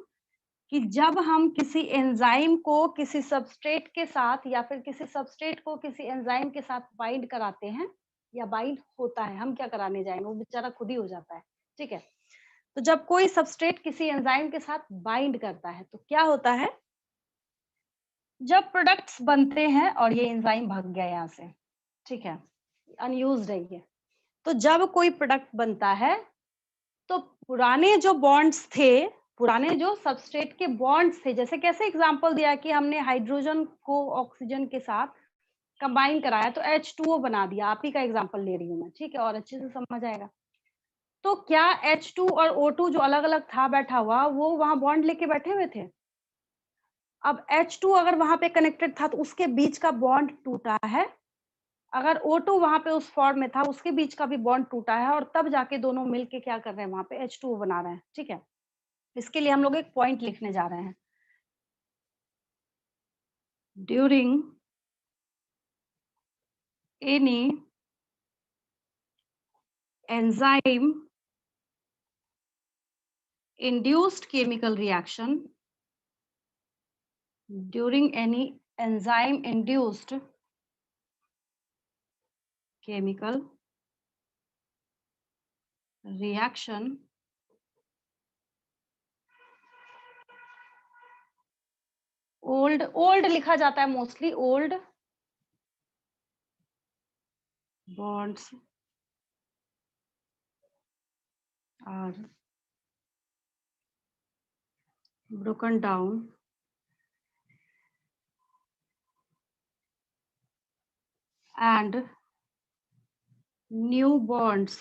कि जब हम किसी एंजाइम को किसी सबस्ट्रेट के साथ या फिर किसी सबस्ट्रेट को किसी एंजाइम के साथ बाइंड कराते हैं या बाइंड होता है, हम क्या कराने जाएंगे, वो बेचारा खुद ही हो जाता है। ठीक है, तो जब कोई सबस्ट्रेट किसी एंजाइम के साथ बाइंड करता है तो क्या होता है, जब प्रोडक्ट्स बनते हैं और ये एंजाइम भाग गया यहाँ से, ठीक है, अनयूज्ड है ये, तो जब कोई प्रोडक्ट बनता है तो पुराने जो बॉन्ड्स थे, पुराने जो सबस्ट्रेट के बॉन्ड्स थे, जैसे कैसे एग्जांपल दिया कि हमने हाइड्रोजन को ऑक्सीजन के साथ कंबाइन कराया तो H2O बना दिया, आप ही का एग्जांपल ले रही हूँ मैं, ठीक है, और अच्छे से समझ आएगा। तो क्या H2 और O2 जो अलग अलग था बैठा हुआ, वो वहां बॉन्ड लेके बैठे हुए थे। अब H2 अगर वहां पे कनेक्टेड था तो उसके बीच का बॉन्ड टूटा है, अगर O2 वहां पे उस फॉर्म में था उसके बीच का भी बॉन्ड टूटा है, और तब जाके दोनों मिलके क्या कर रहे हैं, वहां पे H2O बना रहे हैं। ठीक है, इसके लिए हम लोग एक पॉइंट लिखने जा रहे हैं। During any enzyme induced chemical reaction, during any enzyme induced chemical reaction, old लिखा जाता है mostly, old bonds are broken down and new bonds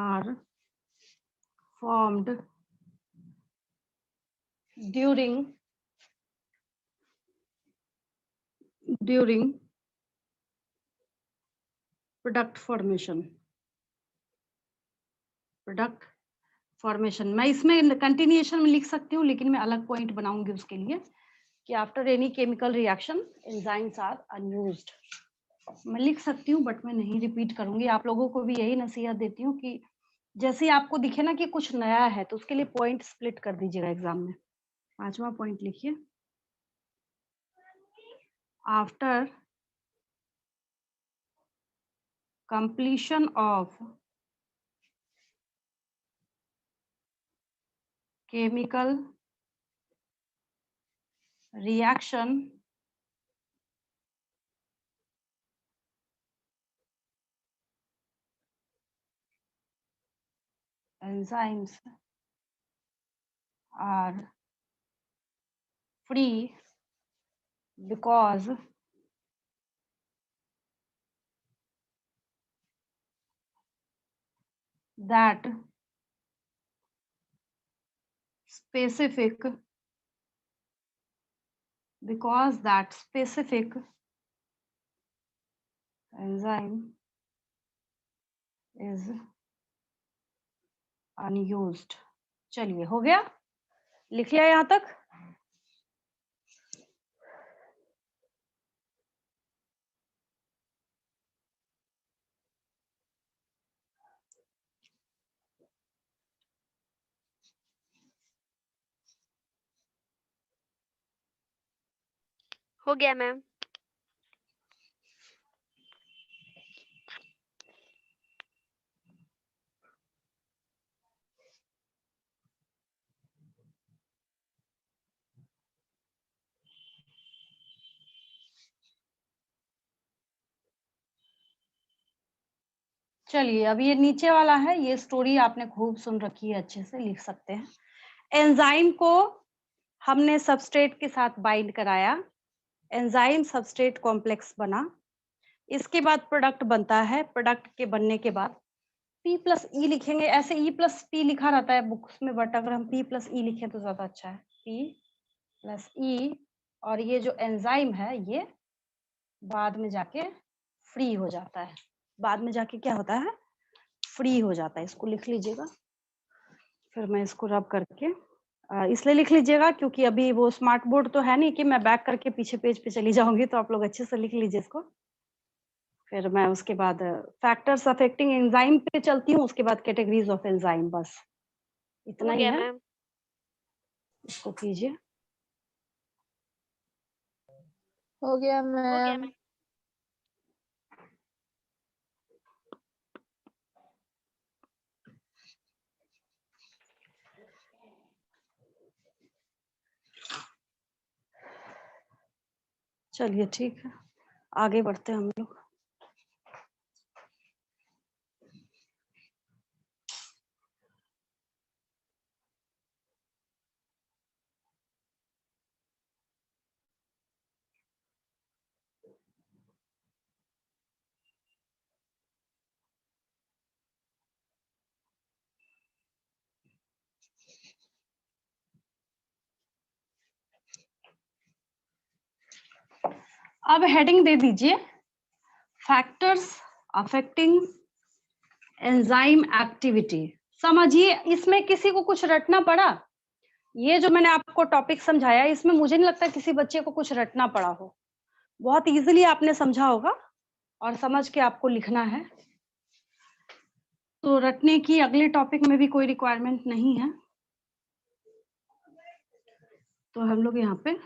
are formed during product formation। Product formation मैं इसमें कंटिन्यूएशन में लिख सकती हूँ, लेकिन मैं अलग पॉइंट बनाऊंगी उसके लिए कि after any chemical reaction enzymes are unused. मैं लिख सकती हूँ बट मैं नहीं रिपीट करूंगी। आप लोगों को भी यही नसीहत देती हूँ कि जैसे ही आपको दिखे ना कि कुछ नया है तो उसके लिए पॉइंट स्प्लिट कर दीजिएगा एग्जाम में। 5वां पॉइंट लिखिए, after completion of chemical reaction enzymes are free because that specific enzyme is unused। चलिए हो गया, लिख लिया यहाँ तक। हो गया मैम। चलिए अब ये नीचे वाला है, ये स्टोरी आपने खूब सुन रखी है, अच्छे से लिख सकते हैं। एंजाइम को हमने सबस्ट्रेट के साथ बाइंड कराया, एंजाइम सबस्ट्रेट कॉम्प्लेक्स बना, इसके बाद प्रोडक्ट बनता है। प्रोडक्ट के बनने के बाद P+E लिखेंगे, ऐसे E+P लिखा रहता है बुक्स में, बट अगर हम P+E लिखें तो ज्यादा अच्छा है। P+E, और ये जो एंजाइम है ये बाद में जाके फ्री हो जाता है। बाद में जाके क्या होता है? फ्री हो जाता है। इसको लिख लीजिएगा, फिर मैं इसको रब करके इसलिए लिख लीजिएगा क्योंकि अभी वो स्मार्ट बोर्ड तो है नहीं कि मैं बैक करके पीछे पेज पे चली जाऊंगी, तो आप लोग अच्छे से लिख लीजिए इसको। फिर मैं उसके बाद फैक्टर्स अफेक्टिंग एंजाइम पे चलती हूँ, उसके बाद कैटेगरीज ऑफ एंजाइम, बस इतना हो ही गया है। मैम। इसको कीजिए। हो गया हो गया मैम। मैम। चलिए ठीक है, आगे बढ़ते हैं हम लोग। अब हेडिंग दे दीजिए, फैक्टर्स अफेक्टिंग एंजाइम एक्टिविटी। समझिए, इसमें किसी को कुछ रटना पड़ा? ये जो मैंने आपको टॉपिक समझाया, इसमें मुझे नहीं लगता किसी बच्चे को कुछ रटना पड़ा हो। बहुत इजीली आपने समझा होगा और समझ के आपको लिखना है, तो रटने की अगले टॉपिक में भी कोई रिक्वायरमेंट नहीं है। तो हम लोग यहाँ पे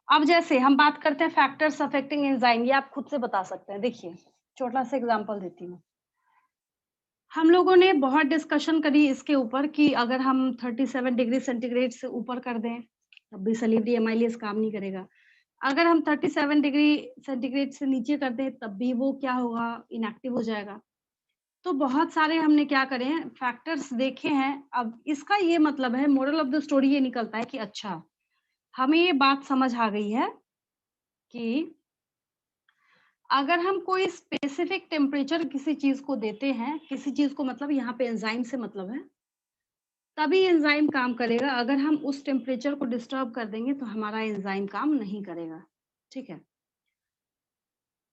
अब जैसे हम बात करते हैं फैक्टर्स अफेक्टिंग एंजाइम, ये आप खुद से बता सकते हैं। देखिए छोटा सा एग्जांपल देती हूँ। हम लोगों ने बहुत डिस्कशन करी इसके ऊपर कि अगर हम 37 डिग्री सेंटीग्रेड से ऊपर कर दें तब भी सलीबरी एमाइलेज काम नहीं करेगा। अगर हम 37 डिग्री सेंटीग्रेड से नीचे कर दें तब भी वो क्या होगा? इनएक्टिव हो जाएगा। तो बहुत सारे हमने क्या करे हैं, फैक्टर्स देखे हैं। अब इसका ये मतलब है, मोरल ऑफ द स्टोरी ये निकलता है कि अच्छा हमें ये बात समझ आ गई है कि अगर हम कोई स्पेसिफिक टेम्परेचर किसी चीज को देते हैं, किसी चीज को मतलब यहाँ पे एंजाइम से मतलब है, तभी एंजाइम काम करेगा। अगर हम उस टेम्परेचर को डिस्टर्ब कर देंगे तो हमारा एंजाइम काम नहीं करेगा। ठीक है,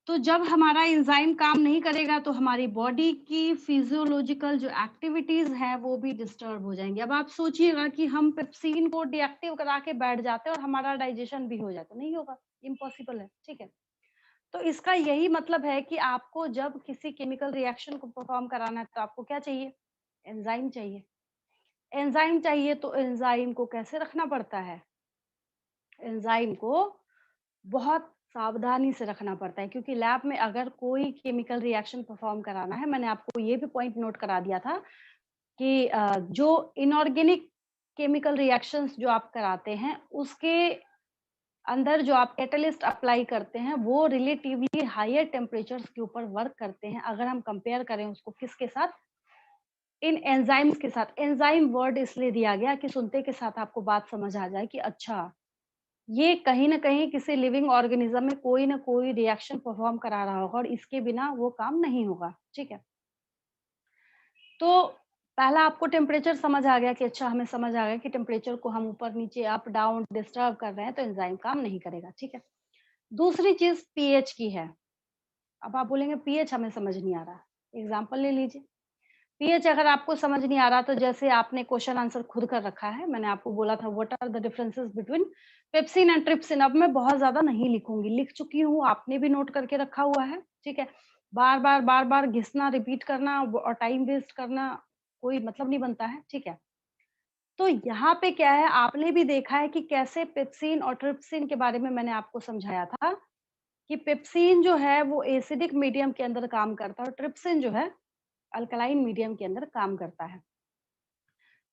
तो जब हमारा एंजाइम काम नहीं करेगा तो हमारी बॉडी की फिजियोलॉजिकल जो एक्टिविटीज है वो भी डिस्टर्ब हो जाएंगी। अब आप सोचिएगा कि हम पेप्सिन को डीएक्टिव करा के बैठ जाते हैं और हमारा डाइजेशन भी हो जाता, नहीं होगा, इम्पॉसिबल है। ठीक है, तो इसका यही मतलब है कि आपको जब किसी केमिकल रिएक्शन को परफॉर्म कराना है तो आपको क्या चाहिए? एंजाइम चाहिए। एंजाइम चाहिए तो एंजाइम को कैसे रखना पड़ता है? एंजाइम को बहुत सावधानी से रखना पड़ता है, क्योंकि लैब में अगर कोई केमिकल रिएक्शन परफॉर्म कराना है, मैंने आपको ये भी पॉइंट नोट करा दिया था कि जो इनऑर्गेनिक केमिकल रिएक्शंस जो आप कराते हैं, उसके अंदर जो आप कैटलिस्ट अप्लाई करते हैं, वो रिलेटिवली हायर टेम्परेचर्स के ऊपर वर्क करते हैं। अगर हम कंपेयर करें उसको किसके साथ, इन एंजाइम्स के साथ। एंजाइम वर्ड इसलिए दिया गया कि सुनते के साथ आपको बात समझ आ जाए कि अच्छा, ये कहीं न कहीं किसी लिविंग ऑर्गेनिज्म में कोई ना कोई रिएक्शन परफॉर्म करा रहा होगा और इसके बिना वो काम नहीं होगा, ठीक है? तो पहला आपको टेम्परेचर समझ आ गया कि अच्छा, हमें समझ आ गया कि टेम्परेचर को हम ऊपर-नीचे, अप डाउन डिस्टर्ब कर रहे हैं तो एंजाइम काम नहीं करेगा, ठीक है? दूसरी चीज़ पीएच की है। अब आप बोलेंगे पीएच हमें समझ नहीं आ रहा। एग्ज़ाम्पल ले लीजिए। पीएच अगर आपको समझ नहीं आ रहा तो जैसे आपने क्वेश्चन आंसर खुद कर रखा है, मैंने आपको बोला था what are the differences between pepsin and trypsin. अब मैं बहुत ज़्यादा नहीं लिखूँगी, लिख चुकी हूँ, आपने भी नोट करके रखा हुआ है, ठीक है? बार-बार घिसना, रिपीट करना और टाइम वेस्ट करना कोई मतलब नहीं बनता है, ठीक है? तो यहाँ पे क्या है, आपने भी देखा है कि कैसे पेप्सिन और ट्रिप्सिन के बारे में मैंने आपको समझाया था कि पेप्सिन जो है वो एसिडिक मीडियम के अंदर काम करता है और ट्रिप्सिन जो है अल्कलाइन मीडियम के अंदर काम करता है।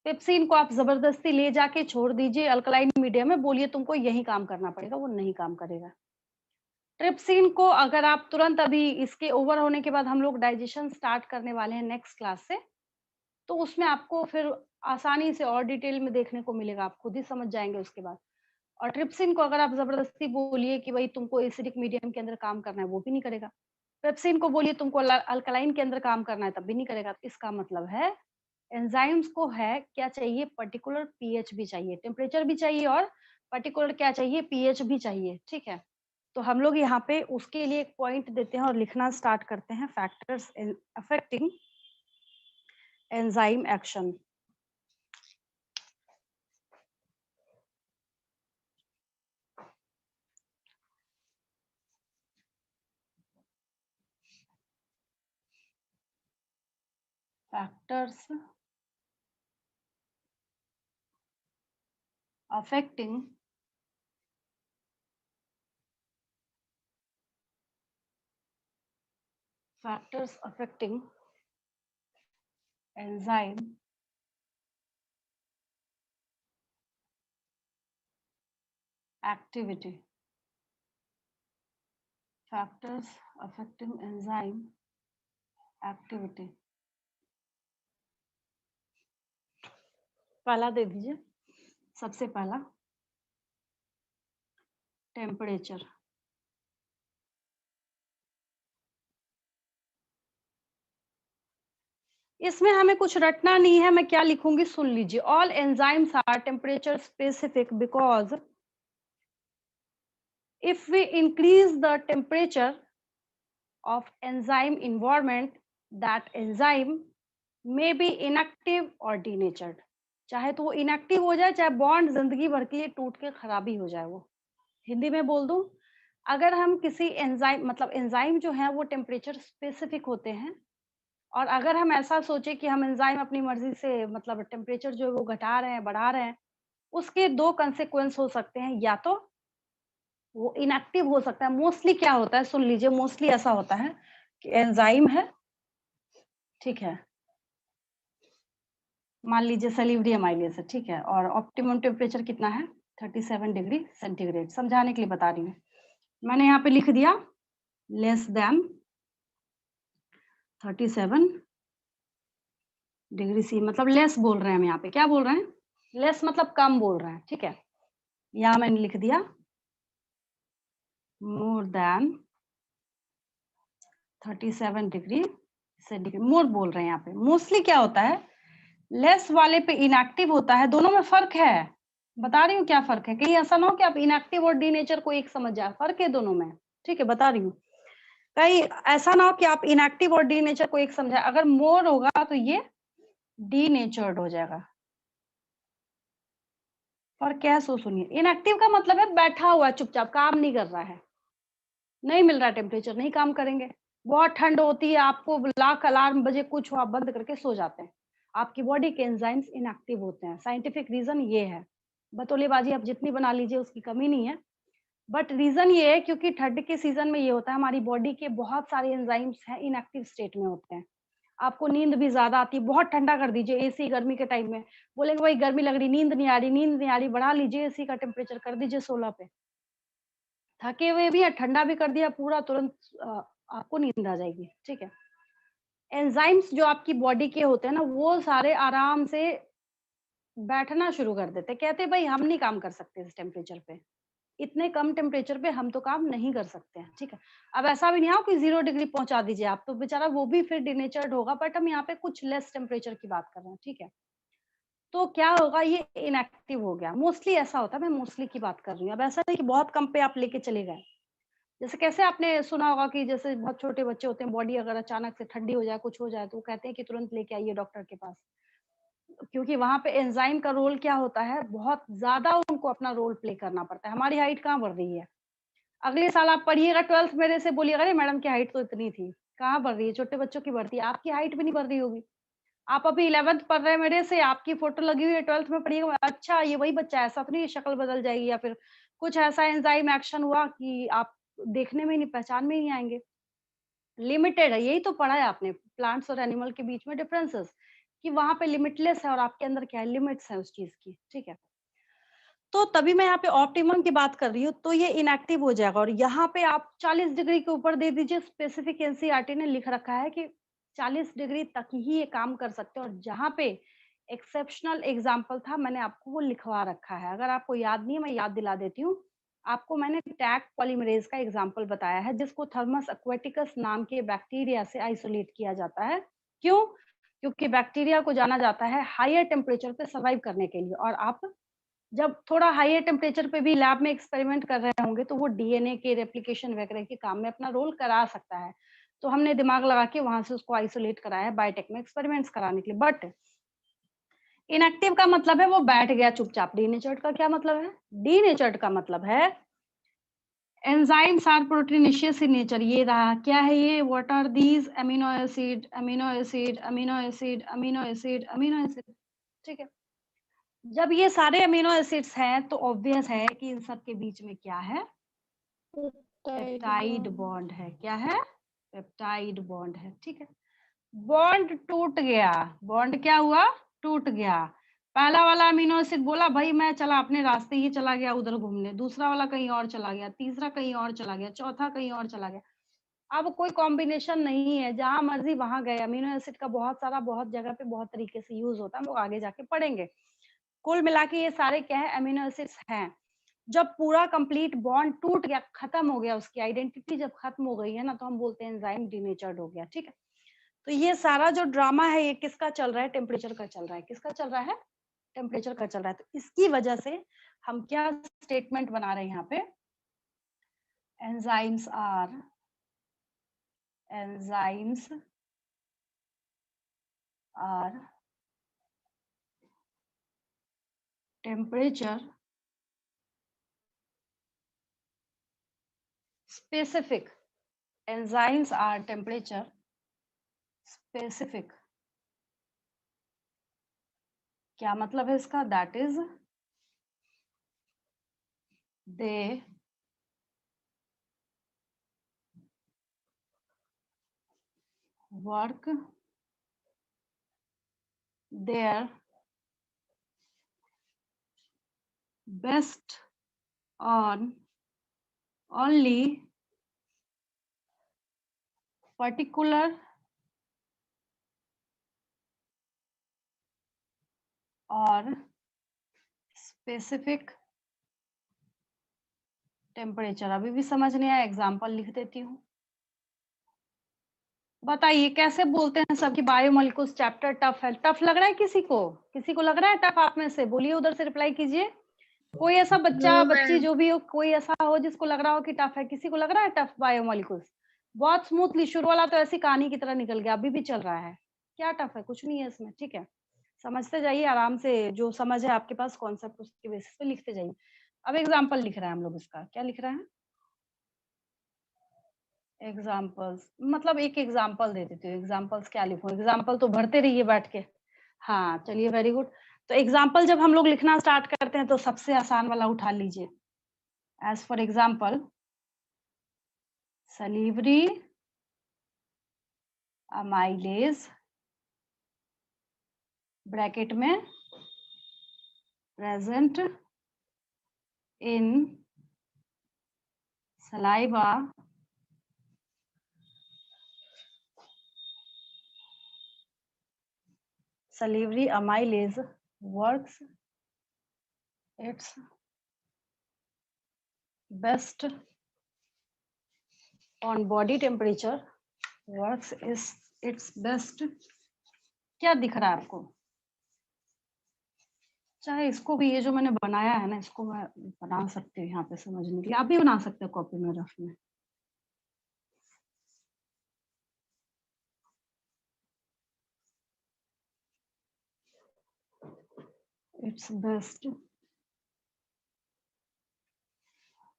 पेप्सिन को आप ज़बरदस्ती ले जाके छोड़ दीजिए अल्कलाइन मीडियम में, बोलिए तुमको यही काम करना पड़ेगा, वो नहीं काम करेगा। ट्रिप्सिन को अगर आप तुरंत अभी इसके ओवर होने के बाद हम लोग डाइजेशन स्टार्ट करने वाले हैं नेक्स्ट क्लास से, तो उसमें आपको फिर आसानी से और डिटेल में देखने को मिलेगा, आप खुद ही समझ जाएँगे उसके बाद। और ट्रिप्सिन को अगर आप ज़बरदस्ती बोलिए कि भई तुमको एसिडिक मीडियम के अंदर काम करना है, वो भी नहीं करेगा। पेप्सिन को बोलिए तुमको अल्कलाइन के अंदर काम करना है, तब भी नहीं करेगा। तो इसका मतलब है एंजाइम्स को है क्या चाहिए, पर्टिकुलर पीएच भी चाहिए, टेम्परेचर भी चाहिए और पर्टिकुलर क्या चाहिए, पीएच भी चाहिए, ठीक है? तो हम लोग यहाँ पे उसके लिए एक पॉइंट देते हैं और लिखना स्टार्ट करते हैं, factors affecting enzyme action. Factors affecting enzyme activity. Factors affecting enzyme activity. पहला दे दीजिए, सबसे पहला टेम्परेचर। इसमें हमें कुछ रटना नहीं है, मैं क्या लिखूंगी सुन लीजिए। All enzymes are temperature specific because if we increase the temperature of enzyme environment, that enzyme may be inactive or denatured. चाहे तो वो इनएक्टिव हो जाए, चाहे बॉन्ड जिंदगी भर के लिए टूट के खराबी हो जाए। वो हिंदी में बोल दूं, अगर हम किसी एंजाइम मतलब एंजाइम जो है वो टेम्परेचर स्पेसिफिक होते हैं, और अगर हम ऐसा सोचे कि हम एंजाइम अपनी मर्जी से मतलब टेम्परेचर जो है वो घटा रहे हैं, बढ़ा रहे हैं, उसके दो कंसेक्वेंस हो सकते हैं। या तो वो इनएक्टिव हो सकता है। मोस्टली क्या होता है, सुन लीजिए, मोस्टली ऐसा होता है कि एंजाइम है, ठीक है, मान लीजिए सैलिवरी अमाइलेज है, ठीक है, और ऑप्टिमम टेम्परेचर कितना है 37 डिग्री सेंटीग्रेड। समझाने के लिए बता रही हूँ, मैंने यहाँ पे लिख दिया लेस देन 37 डिग्री सी, मतलब लेस बोल रहे हैं हम यहाँ पे। क्या बोल रहे हैं, लेस मतलब कम बोल रहे हैं, ठीक है। यहाँ मैंने लिख दिया मोर देन 37 डिग्री सेंटीग्रेड, मोर बोल रहे हैं यहाँ पे। मोस्टली क्या होता है, लेस वाले पे इनएक्टिव होता है। दोनों में फर्क है, बता रही हूँ क्या फर्क है, कहीं ऐसा ना हो कि आप इनएक्टिव और डीनेचर को एक समझ जाए। फर्क है दोनों में, ठीक है, बता रही हूँ। कहीं ऐसा ना हो कि आप इनएक्टिव और डीनेचर को एक समझाए। अगर मोर होगा तो ये डीनेचर्ड हो जाएगा। और क्या है सो सुनिए, इनएक्टिव का मतलब है बैठा हुआ चुपचाप, काम नहीं कर रहा है, नहीं मिल रहा टेम्परेचर, नहीं काम करेंगे। बहुत ठंड होती है, आपको लाख अलार्म बजे कुछ हो, आप बंद करके सो जाते हैं, आपकी बॉडी के एंजाइम्स इनएक्टिव होते हैं। साइंटिफिक रीजन ये है, बतौलेबाजी आप जितनी बना लीजिए उसकी कमी नहीं है। बट रीजन ये है क्योंकि ठंड के सीजन में ये होता है, हमारी बॉडी के बहुत सारे एंजाइम्स हैं इनएक्टिव स्टेट में होते हैं। आपको नींद भी ज्यादा आती है, बहुत ठंडा कर दीजिए एसी गर्मी के टाइम में, बोलेंगे भाई गर्मी लग रही, नींद नहीं आ रही, नींद नहीं आ रही, बढ़ा लीजिए एसी का टेम्परेचर, कर दीजिए 16 पे। थके हुए भी है, ठंडा भी कर दिया पूरा, तुरंत आपको नींद आ जाएगी। ठीक है, एंजाइम्स जो आपकी बॉडी के होते हैं ना, वो सारे आराम से बैठना शुरू कर देते हैं। कहते हैं भाई हम नहीं काम कर सकते इस टेम्परेचर पे, इतने कम टेम्परेचर पे हम तो काम नहीं कर सकते हैं। ठीक है, अब ऐसा भी नहीं हो कि 0 डिग्री पहुंचा दीजिए आप, तो बेचारा वो भी फिर डिनेचर्ड होगा, बट हम यहाँ पे कुछ लेस टेम्परेचर की बात कर रहे हैं। ठीक है, तो क्या होगा, ये इनएक्टिव हो गया। मोस्टली ऐसा होता है, मैं मोस्टली की बात कर रही हूँ। अब ऐसा नहीं कि बहुत कम पे आप लेके चले गए। जैसे कैसे आपने सुना होगा कि जैसे बहुत छोटे बच्चे होते हैं, बॉडी अगर अचानक से ठंडी हो जाए, कुछ हो जाए, तो वो कहते हैं कि तुरंत लेके आइए डॉक्टर के पास, क्योंकि वहां पे एंजाइम का रोल क्या होता है, बहुत ज्यादा उनको अपना रोल प्ले करना पड़ता है। हमारी हाइट कहाँ बढ़ रही है, अगले साल आप पढ़िएगा 12th मेरे से बोलिएगा अरे मैडम की हाइट तो इतनी थी, कहाँ बढ़ रही है, छोटे बच्चों की बढ़ती है, आपकी हाइट भी नहीं बढ़ रही होगी। आप अभी 11th पढ़ रहे हैं मेरे से, आपकी फोटो लगी हुई है, 12th में पढ़िएगा, अच्छा ये वही बच्चा है, ऐसा तो नहीं शक्ल बदल जाएगी, या फिर कुछ ऐसा एंजाइम एक्शन हुआ कि आप देखने में नहीं, पहचान में नहीं आएंगे। लिमिटेड है, यही तो पढ़ा है आपने प्लांट्स और एनिमल के बीच में डिफरेंसेस, कि वहां पे लिमिटलेस है और आपके अंदर क्या है, लिमिट्स है उस चीज की। ठीक है, तो तभी मैं यहाँ पे ऑप्टिमम की बात कर रही हूँ, तो ये इनएक्टिव हो जाएगा। और यहाँ पे आप 40 डिग्री के ऊपर दे दीजिए, स्पेसिफिक एनसीईआरटी ने लिख रखा है कि 40 डिग्री तक ही ये काम कर सकते हैं। और जहाँ पे एक्सेप्शनल एग्जाम्पल था, मैंने आपको वो लिखवा रखा है, अगर आपको याद नहीं है मैं याद दिला देती हूँ आपको। मैंने टैग पॉलीमरेज का एग्जाम्पल बताया है, जिसको थर्मस एक्वेटिकस नाम के बैक्टीरिया से आइसोलेट किया जाता है। क्यों? क्योंकि बैक्टीरिया को जाना जाता है हायर टेम्परेचर पे सर्वाइव करने के लिए, और आप जब थोड़ा हाईर टेम्परेचर पे भी लैब में एक्सपेरिमेंट कर रहे होंगे, तो वो डीएनए के रेप्लिकेशन वगैरह के काम में अपना रोल करा सकता है। तो हमने दिमाग लगा के वहां से उसको आइसोलेट कराया है बायोटेक में एक्सपेरिमेंट्स कराने के लिए। बट इनएक्टिव का मतलब है वो बैठ गया चुपचाप। डीनेचर्ड का क्या मतलब है? डीनेचर्ड का मतलब है enzymes are proteinaceous in nature. ये रहा, क्या है ये, what are these, amino acid, amino acid, amino acid, amino acid, amino acid. ठीक है, जब ये सारे अमीनो एसिड्स हैं तो ऑब्वियस है कि इन सब के बीच में क्या है, पेप्टाइड बॉन्ड है। क्या है? पेप्टाइड बॉन्ड है। ठीक है, बॉन्ड टूट गया, बॉन्ड क्या हुआ, टूट गया। पहला वाला अमीनो एसिड बोला भाई मैं चला अपने रास्ते ही चला गया उधर घूमने, दूसरा वाला कहीं और चला गया, तीसरा कहीं और चला गया, चौथा कहीं और चला गया। अब कोई कॉम्बिनेशन नहीं है, जहां मर्जी वहां गए। अमीनो एसिड का बहुत सारा, बहुत जगह पे बहुत तरीके से यूज होता है, हम लोग आगे जाके पढ़ेंगे। कुल मिला के ये सारे क्या है, अमीनो एसिड्स हैं। जब पूरा कंप्लीट बॉन्ड टूट गया, खत्म हो गया, उसकी आइडेंटिटी जब खत्म हो गई है ना, तो हम बोलते हैं एंजाइम डीनेचर्ड हो गया। ठीक है, तो ये सारा जो ड्रामा है ये किसका चल रहा है, टेम्परेचर का चल रहा है। किसका चल रहा है? टेम्परेचर का चल रहा है। तो इसकी वजह से हम क्या स्टेटमेंट बना रहे हैं यहाँ पे, enzymes are temperature specific. Enzymes are temperature specific. क्या मतलब है इसका? That is they work their best on only particular or specific temperature. अभी भी समझ नहीं आया, एग्जाम्पल लिख देती हूँ। बताइए कैसे बोलते हैं सबकी बायोमोलिक्यूल्स चैप्टर टफ है? टफ लग रहा है किसी को? किसी को लग रहा है टफ? आप में से बोलिए, उधर से रिप्लाई कीजिए। कोई ऐसा बच्चा बच्ची जो भी हो, कोई ऐसा हो जिसको लग रहा हो कि टफ है? किसी को लग रहा है टफ बायोमोलिक्यूल्स? बहुत स्मूथली, शुरू वाला तो ऐसी कहानी की तरह निकल गया, अभी भी चल रहा है। क्या टफ है? कुछ नहीं है इसमें। ठीक है, समझते जाइए आराम से, जो समझ है आपके पास कॉन्सेप्ट उसके बेसिस पे लिखते जाइए। अब एग्जाम्पल लिख रहे हैं हम लोग, इसका क्या लिख रहे हैं? एग्जाम्पल्स, मतलब एक एग्जाम्पल दे देती हूँ। एग्जाम्पल्स क्या लिखूं? एग्जाम्पल तो भरते रहिए बैठ के। हाँ चलिए, वेरी गुड। तो एग्जाम्पल जब हम लोग लिखना स्टार्ट करते हैं तो सबसे आसान वाला उठा लीजिए। As for example, salivary amylase bracket में present in saliva salivary amylase works its best on body temperature, works is its best. क्या दिख रहा है आपको? चाहे इसको भी, ये जो मैंने बनाया है ना, इसको मैं बना सकती हूँ यहाँ पे समझने के लिए, आप भी बना सकते हो कॉपी में, रफ में। It's best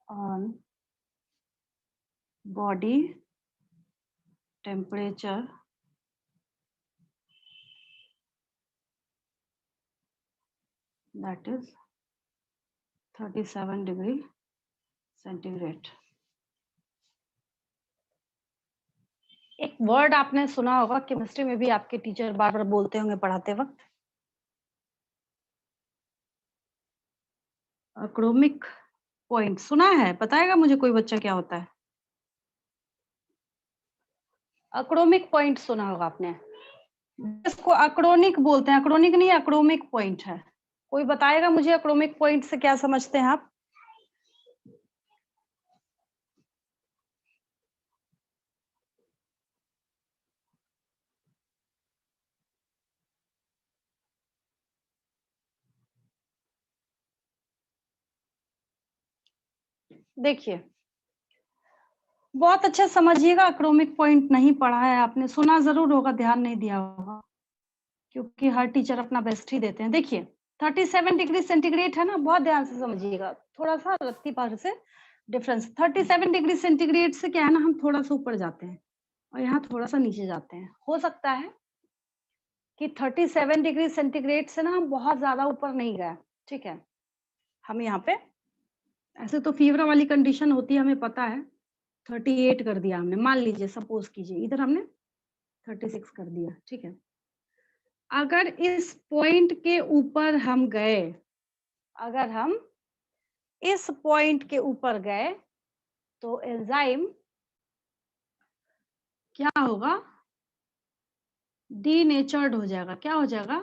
on body temperature that is 37 degree centigrade. एक वर्ड आपने सुना होगा, केमिस्ट्री में भी आपके टीचर बार बार बोलते होंगे पढ़ाते वक्त, अक्रोमिक पॉइंट सुना है? बताएगा मुझे कोई बच्चा क्या होता है? अक्रोमिक पॉइंट सुना होगा आपने, इसको अक्रोनिक बोलते हैं, अक्रोनिक नहीं, अक्रोमिक पॉइंट है। कोई बताएगा मुझे अक्रोमिक पॉइंट से क्या समझते हैं आप? देखिए, बहुत अच्छा समझिएगा, अक्रोमिक पॉइंट नहीं पढ़ा है आपने, सुना जरूर होगा, ध्यान नहीं दिया होगा, क्योंकि हर टीचर अपना बेस्ट ही देते हैं। देखिए 37 डिग्री सेंटीग्रेड है ना, बहुत ध्यान से समझिएगा, थोड़ा सा रत्ती भर से डिफरेंस। 37 डिग्री सेंटीग्रेड से क्या है ना, हम थोड़ा सा ऊपर जाते हैं और यहाँ थोड़ा सा नीचे जाते हैं। हो सकता है कि 37 डिग्री सेंटीग्रेड से ना हम बहुत ज्यादा ऊपर नहीं गए, ठीक है, हम यहाँ पे ऐसे तो फीवर वाली कंडीशन होती है, हमें पता है, 38 कर दिया हमने, मान लीजिए, सपोज कीजिए, इधर हमने 36 कर दिया, ठीक है। अगर इस पॉइंट के ऊपर हम गए, अगर हम इस पॉइंट के ऊपर गए तो एंजाइम क्या होगा? डीनेचर्ड हो जाएगा। क्या हो जाएगा?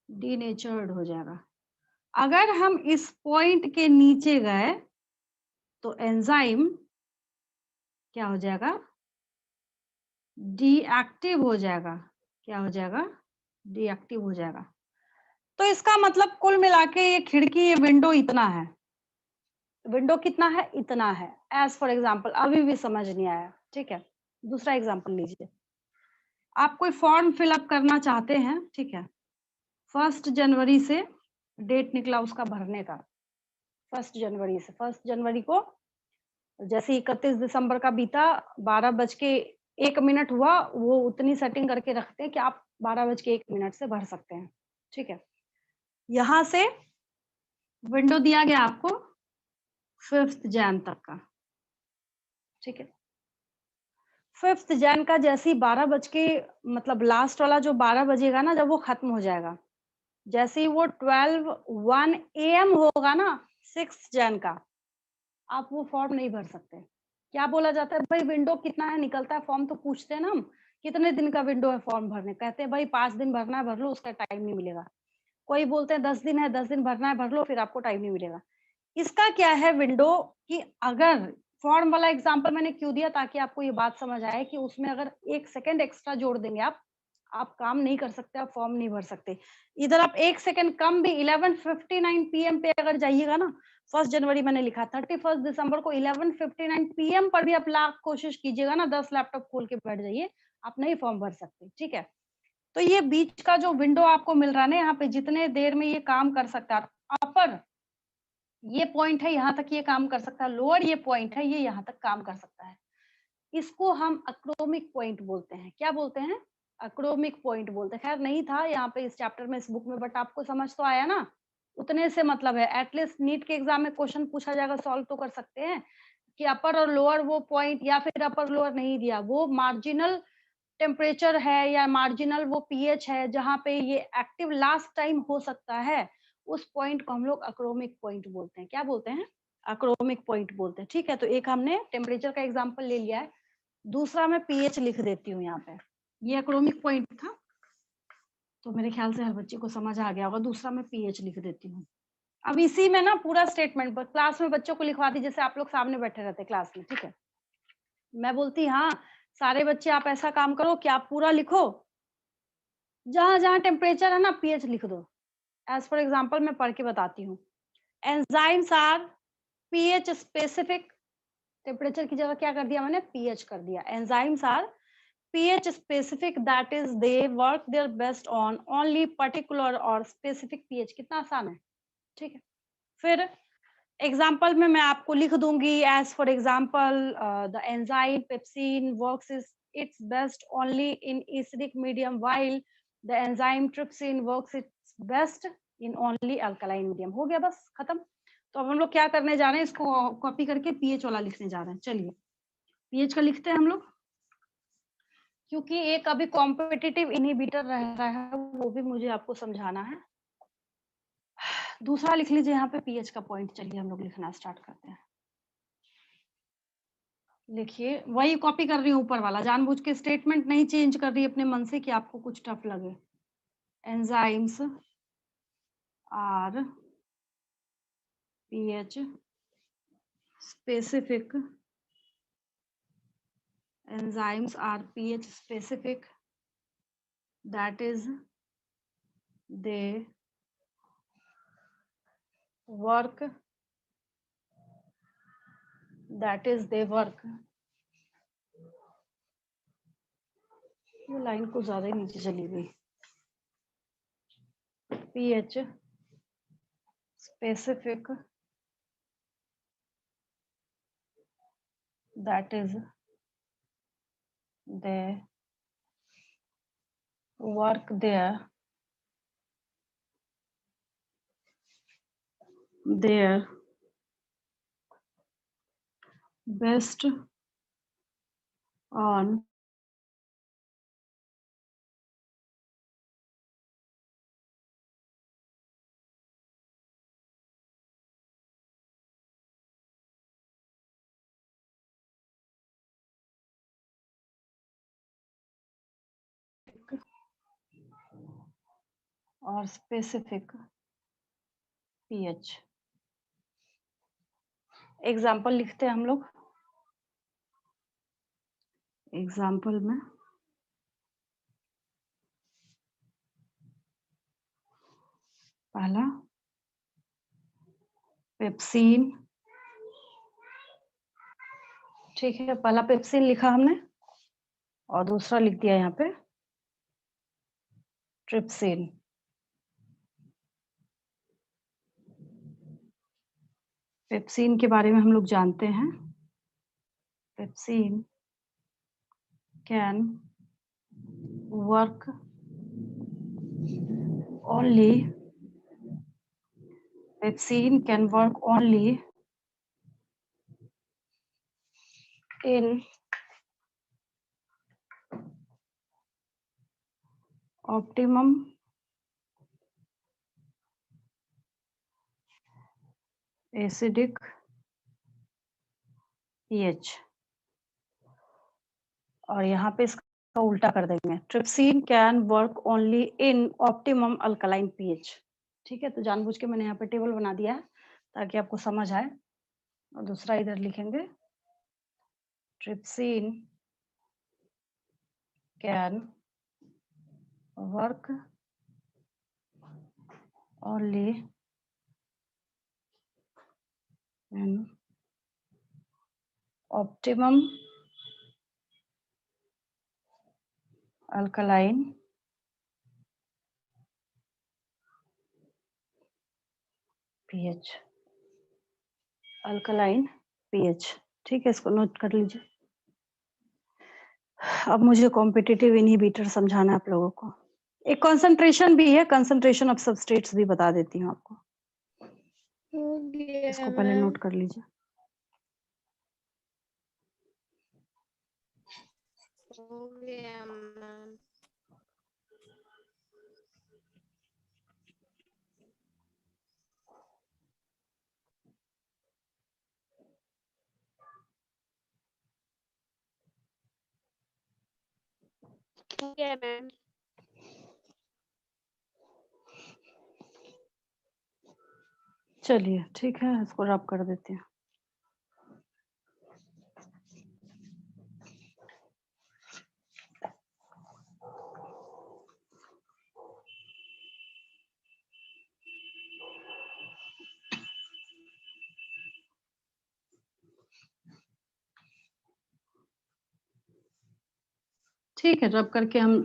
डीनेचर्ड हो जाएगा। अगर हम इस पॉइंट के नीचे गए तो एंजाइम क्या हो जाएगा? डीएक्टिव हो जाएगा। क्या हो जाएगा? डीएक्टिव हो जाएगा। तो इसका मतलब कुल मिला के ये खिड़की, ये विंडो इतना है, विंडो कितना है? इतना है। एज फॉर एग्जाम्पल, अभी भी समझ नहीं आया, ठीक है, दूसरा एग्जाम्पल लीजिए। आप कोई फॉर्म फिलअप करना चाहते हैं, ठीक है, 1 जनवरी से डेट निकला उसका भरने का, 1 जनवरी से, 1 जनवरी को जैसे 31 दिसंबर का बीता, 12:01 हुआ, वो उतनी सेटिंग करके रखते हैं कि आप 12:01 से भर सकते हैं, ठीक है। यहाँ से विंडो दिया गया आपको 5 जैन तक का, ठीक है। 5 जैन का जैसे ही 12 बज के, मतलब लास्ट वाला जो 12 बजेगा ना, जब वो खत्म हो जाएगा, जैसे ही वो 12:01 AM होगा ना 6 जैन का, आप वो फॉर्म नहीं भर सकते। क्या बोला जाता है? भाई विंडो कितना है निकलता है, फॉर्म तो पूछते हैं ना हम, कितने दिन का विंडो है फॉर्म भरने, कहते हैं भाई 5 दिन भरना है भर लो, उसका टाइम नहीं मिलेगा। कोई बोलते हैं 10 दिन है, 10 दिन भरना है भर लो, फिर आपको टाइम नहीं मिलेगा। इसका क्या है विंडो कि अगर फॉर्म वाला एग्जांपल मैंने क्यों दिया, ताकि आपको ये बात समझ आए कि उसमें अगर 1 सेकंड एक्स्ट्रा जोड़ देंगे आप काम नहीं कर सकते, आप फॉर्म नहीं भर सकते। इधर आप 1 सेकंड कम भी 11:59 PM पे अगर जाइएगा ना, 1 जनवरी मैंने लिखा, 31 दिसंबर को 11:59 PM पर भी आप लाख कोशिश कीजिएगा ना, 10 लैपटॉप खोल के बैठ जाइए, आप नहीं फॉर्म भर सकते, ठीक है। तो ये बीच का जो विंडो आपको मिल रहा है ना, यहाँ पे जितने देर में ये काम कर सकता है, अपर ये पॉइंट है, यहाँ तक ये काम कर सकता है, लोअर ये पॉइंट है, ये यहाँ तक काम कर सकता है, इसको हम अक्रोमिक पॉइंट बोलते हैं। क्या बोलते हैं? अक्रोमिक पॉइंट बोलते हैं। खैर नहीं था यहाँ पे इस चैप्टर में, इस बुक में, बट आपको समझ तो आया ना उतने से मतलब है। एटलीस्ट नीट के एग्जाम में क्वेश्चन पूछा जाएगा, सॉल्व तो कर सकते हैं कि अपर और लोअर वो पॉइंट, या फिर अपर लोअर नहीं दिया, वो मार्जिनल टेम्परेचर है या मार्जिनल वो पीएच है जहाँ पे ये एक्टिव लास्ट टाइम हो सकता है, उस पॉइंट को हम लोग अक्रोमिक पॉइंट बोलते हैं। क्या बोलते हैं? अक्रोमिक पॉइंट बोलते हैं। ठीक है, तो एक हमने टेम्परेचर का एग्जांपल ले लिया है, दूसरा मैं पीएच लिख देती हूँ यहाँ पे। ये अक्रोमिक पॉइंट था, तो मेरे ख्याल से हर बच्चे को समझ आ गया होगा। दूसरा मैं पीएच लिख देती हूँ। अब इसी में ना पूरा स्टेटमेंट क्लास में बच्चों को लिखवा दी, जैसे आप लोग सामने बैठे रहते क्लास में। ठीक है, मैं बोलती हाँ सारे बच्चे आप ऐसा काम करो कि आप पूरा लिखो, जहां जहां टेम्परेचर है ना पीएच लिख दो। एज फॉर एग्जाम्पल मैं पढ़ के बताती हूँ। Enzymes are pH specific, temperature की जगह क्या कर दिया मैंने? पीएच कर दिया। Enzymes are pH specific, that is they work their best on only particular or specific pH। कितना आसान है। ठीक है, फिर एग्जाम्पल में मैं आपको लिख दूंगी, as for example the enzyme pepsin works its best only in acidic medium while the enzyme trypsin works its best in only alkaline medium. हो गया, बस खत्म। तो अब हम लोग क्या करने जा रहे हैं, इसको कॉपी करके पीएच वाला लिखने जा रहे हैं। चलिए पीएच का लिखते हैं हम लोग, क्योंकि एक अभी कॉम्पिटिटिव इनहिबिटर रह रहा है, वो भी मुझे आपको समझाना है। दूसरा लिख लीजिए यहाँ पे पीएच का पॉइंट। चलिए हम लोग लिखना स्टार्ट करते हैं। लिखिए, वही कॉपी कर रही हूँ ऊपर वाला, जानबूझ के स्टेटमेंट नहीं चेंज कर रही अपने मन से कि आपको कुछ टफ लगे। Enzymes are pH specific, enzymes are pH specific, that is they work, ये लाइन को ज्यादा ही नीचे चली गई। pH specific, that is they work their best on और specific pH। एग्जाम्पल लिखते हैं हम लोग। एग्जाम्पल में पहला पेप्सिन, ठीक है, पहला पेप्सिन लिखा हमने और दूसरा लिख दिया यहाँ पे ट्रिप्सिन। पेप्सिन के बारे में हम लोग जानते हैं, pepsin can work only, pepsin can work only in optimum acidic pH। और यहाँ पे इसका उल्टा कर देंगे, trypsin can work only in optimum alkaline pH. ठीक है, तो जानबूझ के मैंने यहाँ पे टेबल बना दिया है ताकि आपको समझ आए। और दूसरा इधर लिखेंगे, trypsin can work only in optimum alkaline pH, alkaline pH. ठीक है, इसको नोट कर लीजिए। अब मुझे कॉम्पिटिटिव इनहिबिटर समझाना है आप लोगों को। एक कंसंट्रेशन भी है, कंसंट्रेशन ऑफ सबस्ट्रेट्स भी बता देती हूँ आपको। हो गया इसको पहले मैम। नोट कर लीजिए। हो गया मैम। हो गया मैम। चलिए ठीक है, इसको रब कर देते हैं। ठीक है, रब करके हम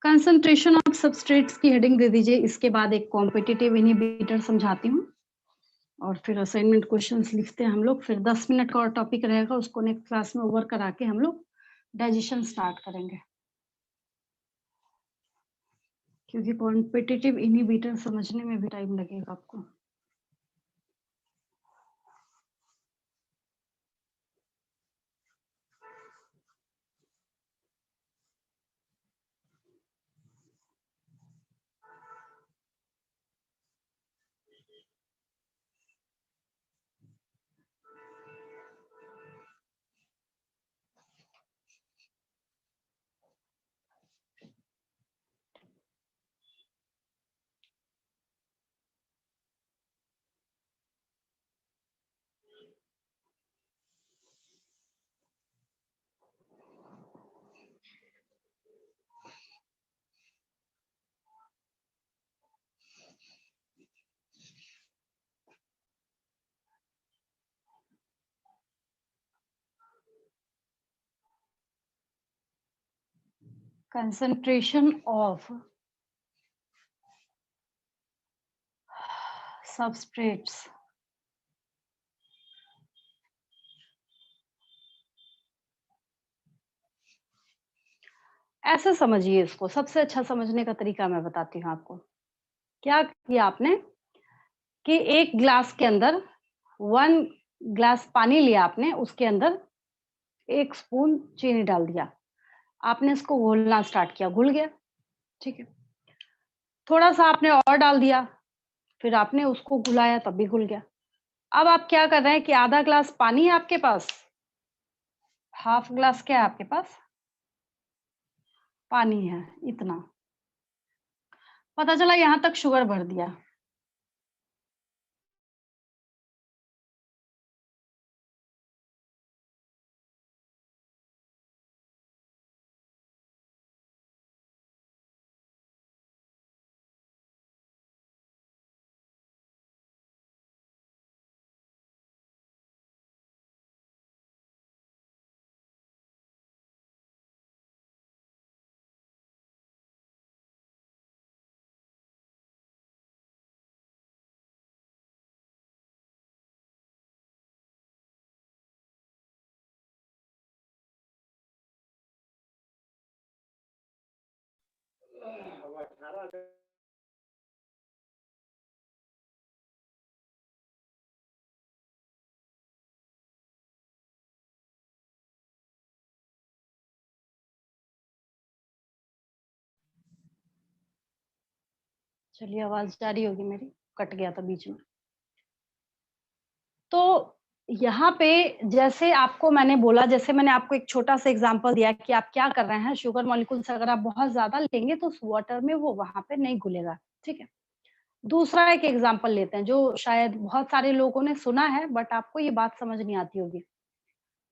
कंसंट्रेशन ऑफ सबस्ट्रेट्स की हेडिंग दे दीजिए। इसके बाद एक कॉम्पिटिटिव इनहिबिटर समझाती हूँ और फिर असाइनमेंट क्वेश्चंस लिखते हैं हम लोग। फिर 10 मिनट का और टॉपिक रहेगा, उसको नेक्स्ट क्लास में ओवर करा के हम लोग डाइजेशन स्टार्ट करेंगे, क्योंकि कॉम्पिटिटिव इनहिबिटर समझने में भी टाइम लगेगा आपको। Concentration of substrates ऐसे समझिए इसको। सबसे अच्छा समझने का तरीका मैं बताती हूँ आपको। क्या किया आपने कि एक ग्लास के अंदर 1 ग्लास पानी लिया आपने, उसके अंदर 1 स्पून चीनी डाल दिया। आपने इसको घोलना स्टार्ट किया, घुल गया, ठीक है। थोड़ा सा आपने और डाल दिया, फिर आपने उसको घुलाया, तब भी घुल गया। अब आप क्या कर रहे हैं कि आधा ग्लास पानी है आपके पास, हाफ ग्लास क्या है आपके पास, पानी है, इतना। पता चला यहाँ तक शुगर भर दिया। चलिए, आवाज जा रही होगी मेरी, कट गया था बीच में। तो यहाँ पे जैसे आपको मैंने बोला, जैसे मैंने आपको एक छोटा सा एग्जांपल दिया कि आप क्या कर रहे हैं, शुगर मॉलिक्यूल्स अगर आप बहुत ज्यादा लेंगे तो उस वाटर में वो वहां पे नहीं घुलेगा, ठीक है। दूसरा एक एग्जांपल लेते हैं जो शायद बहुत सारे लोगों ने सुना है, बट आपको ये बात समझ नहीं आती होगी।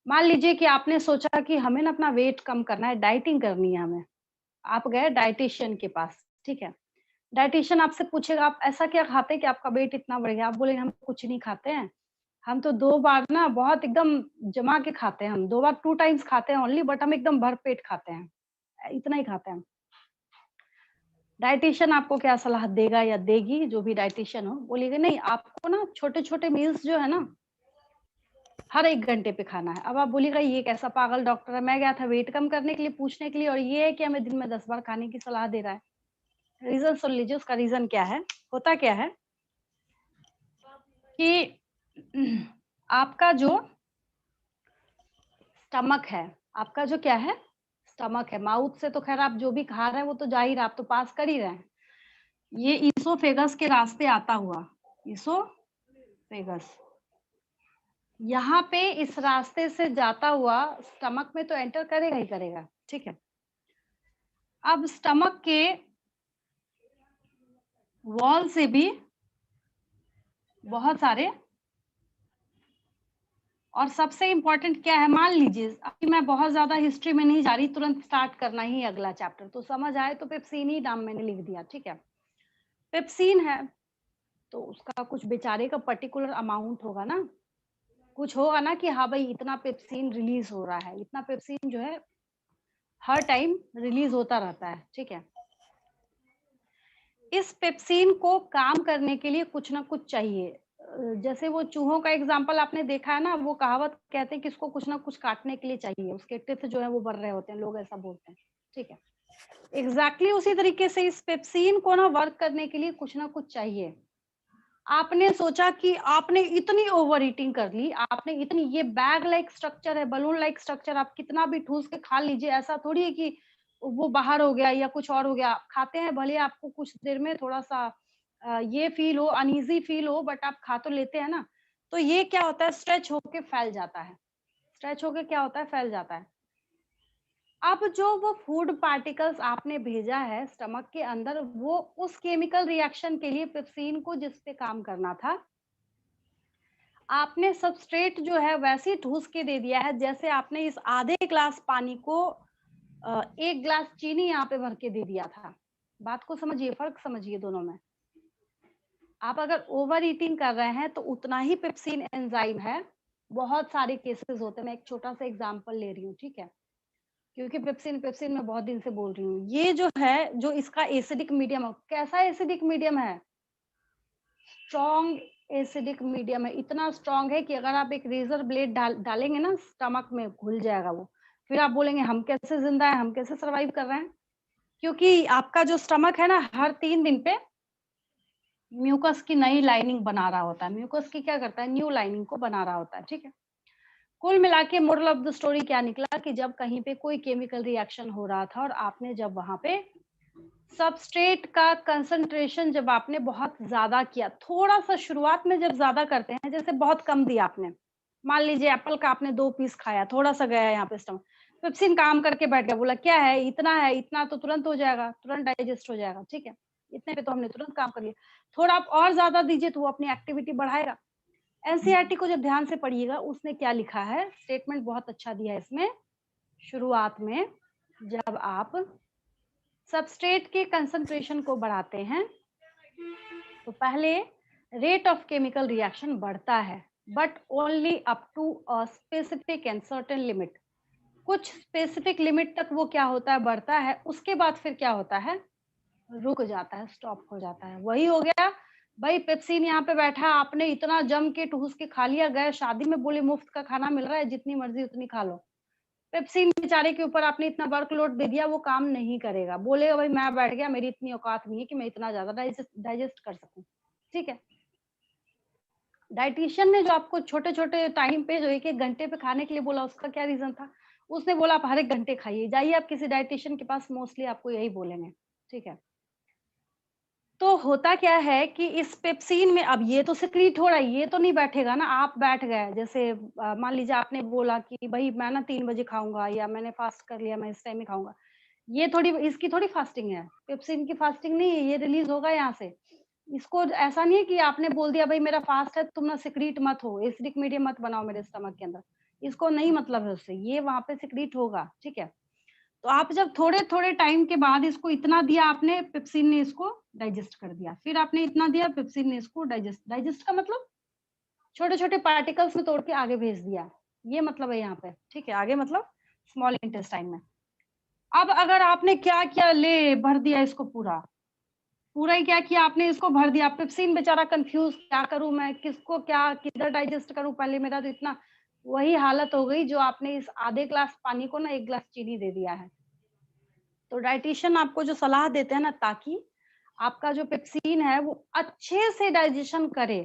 मान लीजिए कि आपने सोचा कि हमें ना अपना वेट कम करना है, डाइटिंग करनी है हमें। आप गए डाइटिशियन के पास, ठीक है। डाइटिशियन आपसे पूछेगा आप ऐसा क्या खाते हैं कि आपका वेट इतना बढ़ गया? आप बोलेंगे हम कुछ नहीं खाते हैं, हम तो 2 बार ना बहुत एकदम जमा के खाते हैं, हम 2 बार 2 टाइम्स खाते हैं ओनली, बट हम एकदम भरपेट खाते हैं, इतना ही खाते हैं हम। डाइटिशियन आपको क्या सलाह देगा या देगी, जो भी डाइटिशियन हो, बोलेगी नहीं आपको ना छोटे-छोटे मील्स जो है ना, हर 1 घंटे पे खाना है। अब आप बोलिएगा ये कैसा पागल डॉक्टर है, मैं गया था वेट कम करने के लिए पूछने के लिए और ये है कि हमें दिन में 10 बार खाने की सलाह दे रहा है। रीज़न सुन लीजिए, उसका रीज़न क्या है, होता क्या है कि आपका जो स्टमक है, आपका जो क्या है, स्टमक है, माउथ से तो खैर आप जो भी खा रहे हैं वो तो जाहिर है, आप तो पास कर ही रहे हैं। ये ईसोफेगस के रास्ते आता हुआ, ईसोफेगस, यहाँ पे इस रास्ते से जाता हुआ स्टमक में तो एंटर करेगा ही करेगा, ठीक है। अब स्टमक के वॉल से भी बहुत सारे, और सबसे इम्पोर्टेंट क्या है, मान लीजिए अभी मैं बहुत ज्यादा हिस्ट्री में नहीं जा रही, तुरंत स्टार्ट करना ही अगला चैप्टर, तो समझ आए तो पेप्सिन ही नाम मैंने लिख दिया, ठीक है। पेप्सिन है तो उसका कुछ बेचारे का पर्टिकुलर अमाउंट होगा ना, कुछ होगा ना कि हाँ भाई इतना पेप्सिन रिलीज हो रहा है, इतना पेप्सिन जो है हर टाइम रिलीज होता रहता है, ठीक है। इस पेप्सिन को काम करने के लिए कुछ ना कुछ चाहिए। जैसे वो चूहों का एग्जाम्पल आपने देखा है ना, वो कहावत कहते हैं कि इसको कुछ ना कुछ काटने के लिए चाहिए, उसके टिथ जो है वो बढ़ रहे होते हैं, लोग ऐसा बोलते हैं, ठीक है। एग्जैक्टली उसी तरीके से इस पेप्सिन को ना वर्क करने के लिए कुछ ना कुछ चाहिए। आपने सोचा कि आपने इतनी ओवर ईटिंग कर ली, आपने इतनी, ये बैग लाइक स्ट्रक्चर है, बलून लाइक स्ट्रक्चर, आप कितना भी ठूस के खा लीजिए, ऐसा थोड़ी है कि वो बाहर हो गया या कुछ और हो गया। खाते हैं भले आपको कुछ देर में थोड़ा सा ये फील हो, अनईजी फील हो, बट आप खा तो लेते हैं ना। तो ये क्या होता है, स्ट्रेच होके फैल जाता है, स्ट्रेच होके क्या होता है, फैल जाता है। अब जो वो फूड पार्टिकल्स आपने भेजा है स्टमक के अंदर, वो उस केमिकल रिएक्शन के लिए पेप्सिन को जिस पे काम करना था, आपने सबस्ट्रेट जो है वैसे ही ठूस के दे दिया है, जैसे आपने इस आधे ग्लास पानी को 1 ग्लास चीनी यहाँ पे भर के दे दिया था। बात को समझिए, फर्क समझिए दोनों में। आप अगर ओवर ईटिंग कर रहे हैं तो उतना ही पेप्सिन एंजाइम है, बहुत सारे केसेस होते हैं, मैं एक छोटा सा एग्जांपल ले रही हूँ, ठीक है, क्योंकि पेप्सिन पेप्सिन मैं बहुत दिन से बोल रही हूँ। ये जो है, जो इसका एसिडिक मीडियम है, कैसा एसिडिक मीडियम है, स्ट्रॉन्ग एसिडिक मीडियम है, इतना स्ट्रॉन्ग है कि अगर आप एक रेजर ब्लेड डालेंगे ना स्टमक में, घुल जाएगा वो, फिर आप बोलेंगे हम कैसे जिंदा है, हम कैसे सरवाइव कर रहे हैं, क्योंकि आपका जो स्टमक है ना, हर 3 दिन पे म्यूकस की नई लाइनिंग बना रहा होता है। म्यूकस की क्या करता है, न्यू लाइनिंग को बना रहा होता है, ठीक है। कुल मिला के मोरल ऑफ द स्टोरी क्या निकला कि जब कहीं पे कोई केमिकल रिएक्शन हो रहा था और आपने जब वहां पे सबस्ट्रेट का कंसंट्रेशन जब आपने बहुत ज्यादा किया, थोड़ा सा शुरुआत में जब ज्यादा करते हैं, जैसे बहुत कम दिया आपने, मान लीजिए एप्पल का आपने 2 पीस खाया, थोड़ा सा गया यहाँ पे स्टमक, पेप्सिन काम करके बैठ गया, बोला क्या है है, इतना तो तुरंत हो जाएगा, तुरंत डाइजेस्ट हो जाएगा, ठीक है, इतने पे तो हमने तुरंत काम कर लिया, थोड़ा आप और ज्यादा दीजिए तो वो अपनी एक्टिविटी बढ़ाएगा। एनसीईआरटी को जब ध्यान से पढ़िएगा, उसने क्या लिखा है, स्टेटमेंट बहुत अच्छा दिया है इसमें, शुरुआत में जब आप सबस्ट्रेट के कंसंट्रेशन को बढ़ाते हैं तो पहले रेट ऑफ केमिकल रिएक्शन बढ़ता है, but only up to a specific and certain limit. कुछ स्पेसिफिक लिमिट तक वो क्या होता है, बढ़ता है, उसके बाद फिर क्या होता है, रुक जाता है, स्टॉप हो जाता है। वही हो गया भाई, पेप्सिन यहाँ पे बैठा, आपने इतना जम के ठूस के खा लिया, गए शादी में, बोले मुफ्त का खाना मिल रहा है, जितनी मर्जी उतनी खा लो। पेप्सिन बेचारे के ऊपर आपने इतना वर्कलोड दे दिया, वो काम नहीं करेगा, बोलेगा भाई मैं बैठ गया, मेरी इतनी औकात नहीं है कि मैं इतना ज्यादा डाइजेस्ट कर सकूं, ठीक है। डाइटिशियन ने जो आपको छोटे छोटे टाइम पे जो 1-1 घंटे पे खाने के लिए बोला, उसका क्या रीजन था, उसने बोला आप हर 1 घंटे खाइए, जाइए आप किसी डाइटिशियन के पास, मोस्टली आपको यही बोलेंगे, ठीक है। तो होता क्या है कि इस पेप्सिन में अब ये तो सिक्रीट हो रहा है, ये तो नहीं बैठेगा ना, आप बैठ गए, जैसे मान लीजिए आपने बोला कि भाई मैं ना 3 बजे खाऊंगा, या मैंने फास्ट कर लिया, मैं इस टाइम में खाऊंगा, ये थोड़ी, इसकी थोड़ी फास्टिंग है, पेप्सिन की फास्टिंग नहीं है, ये रिलीज होगा यहाँ से। इसको ऐसा नहीं है कि आपने बोल दिया भाई मेरा फास्ट है, तुम ना सिक्रीट मत हो, एसिडिक मीडियम मत बनाओ मेरे स्टमक के अंदर, इसको नहीं मतलब है उससे, ये वहां पे सिक्रीट होगा, ठीक है। तो आप जब थोड़े थोड़े टाइम के बाद इसको इतना दिया आपने, पेप्सिन ने इसको डाइजेस्ट कर दिया, फिर आपने इतना दिया, पेप्सिन ने इसको डाइजेस्ट का मतलब छोटे छोटे पार्टिकल्स में तोड़ के आगे भेज दिया, ये मतलब है यहाँ पे, ठीक है, आगे मतलब स्मॉल इंटेस्टाइन में। अब अगर आपने क्या किया, ले भर दिया इसको, पूरा पूरा ही क्या किया आपने, इसको भर दिया, पेप्सिन बेचारा कंफ्यूज, क्या करूं मैं, किसको क्या किधर डाइजेस्ट करूं, पहले मेरा तो इतना, वही हालत हो गई जो आपने इस आधे ग्लास पानी को ना 1 ग्लास चीनी दे दिया है। तो डाइटिशियन आपको जो सलाह देते हैं ना, ताकि आपका जो पेप्सिन है वो अच्छे से डाइजेशन करे,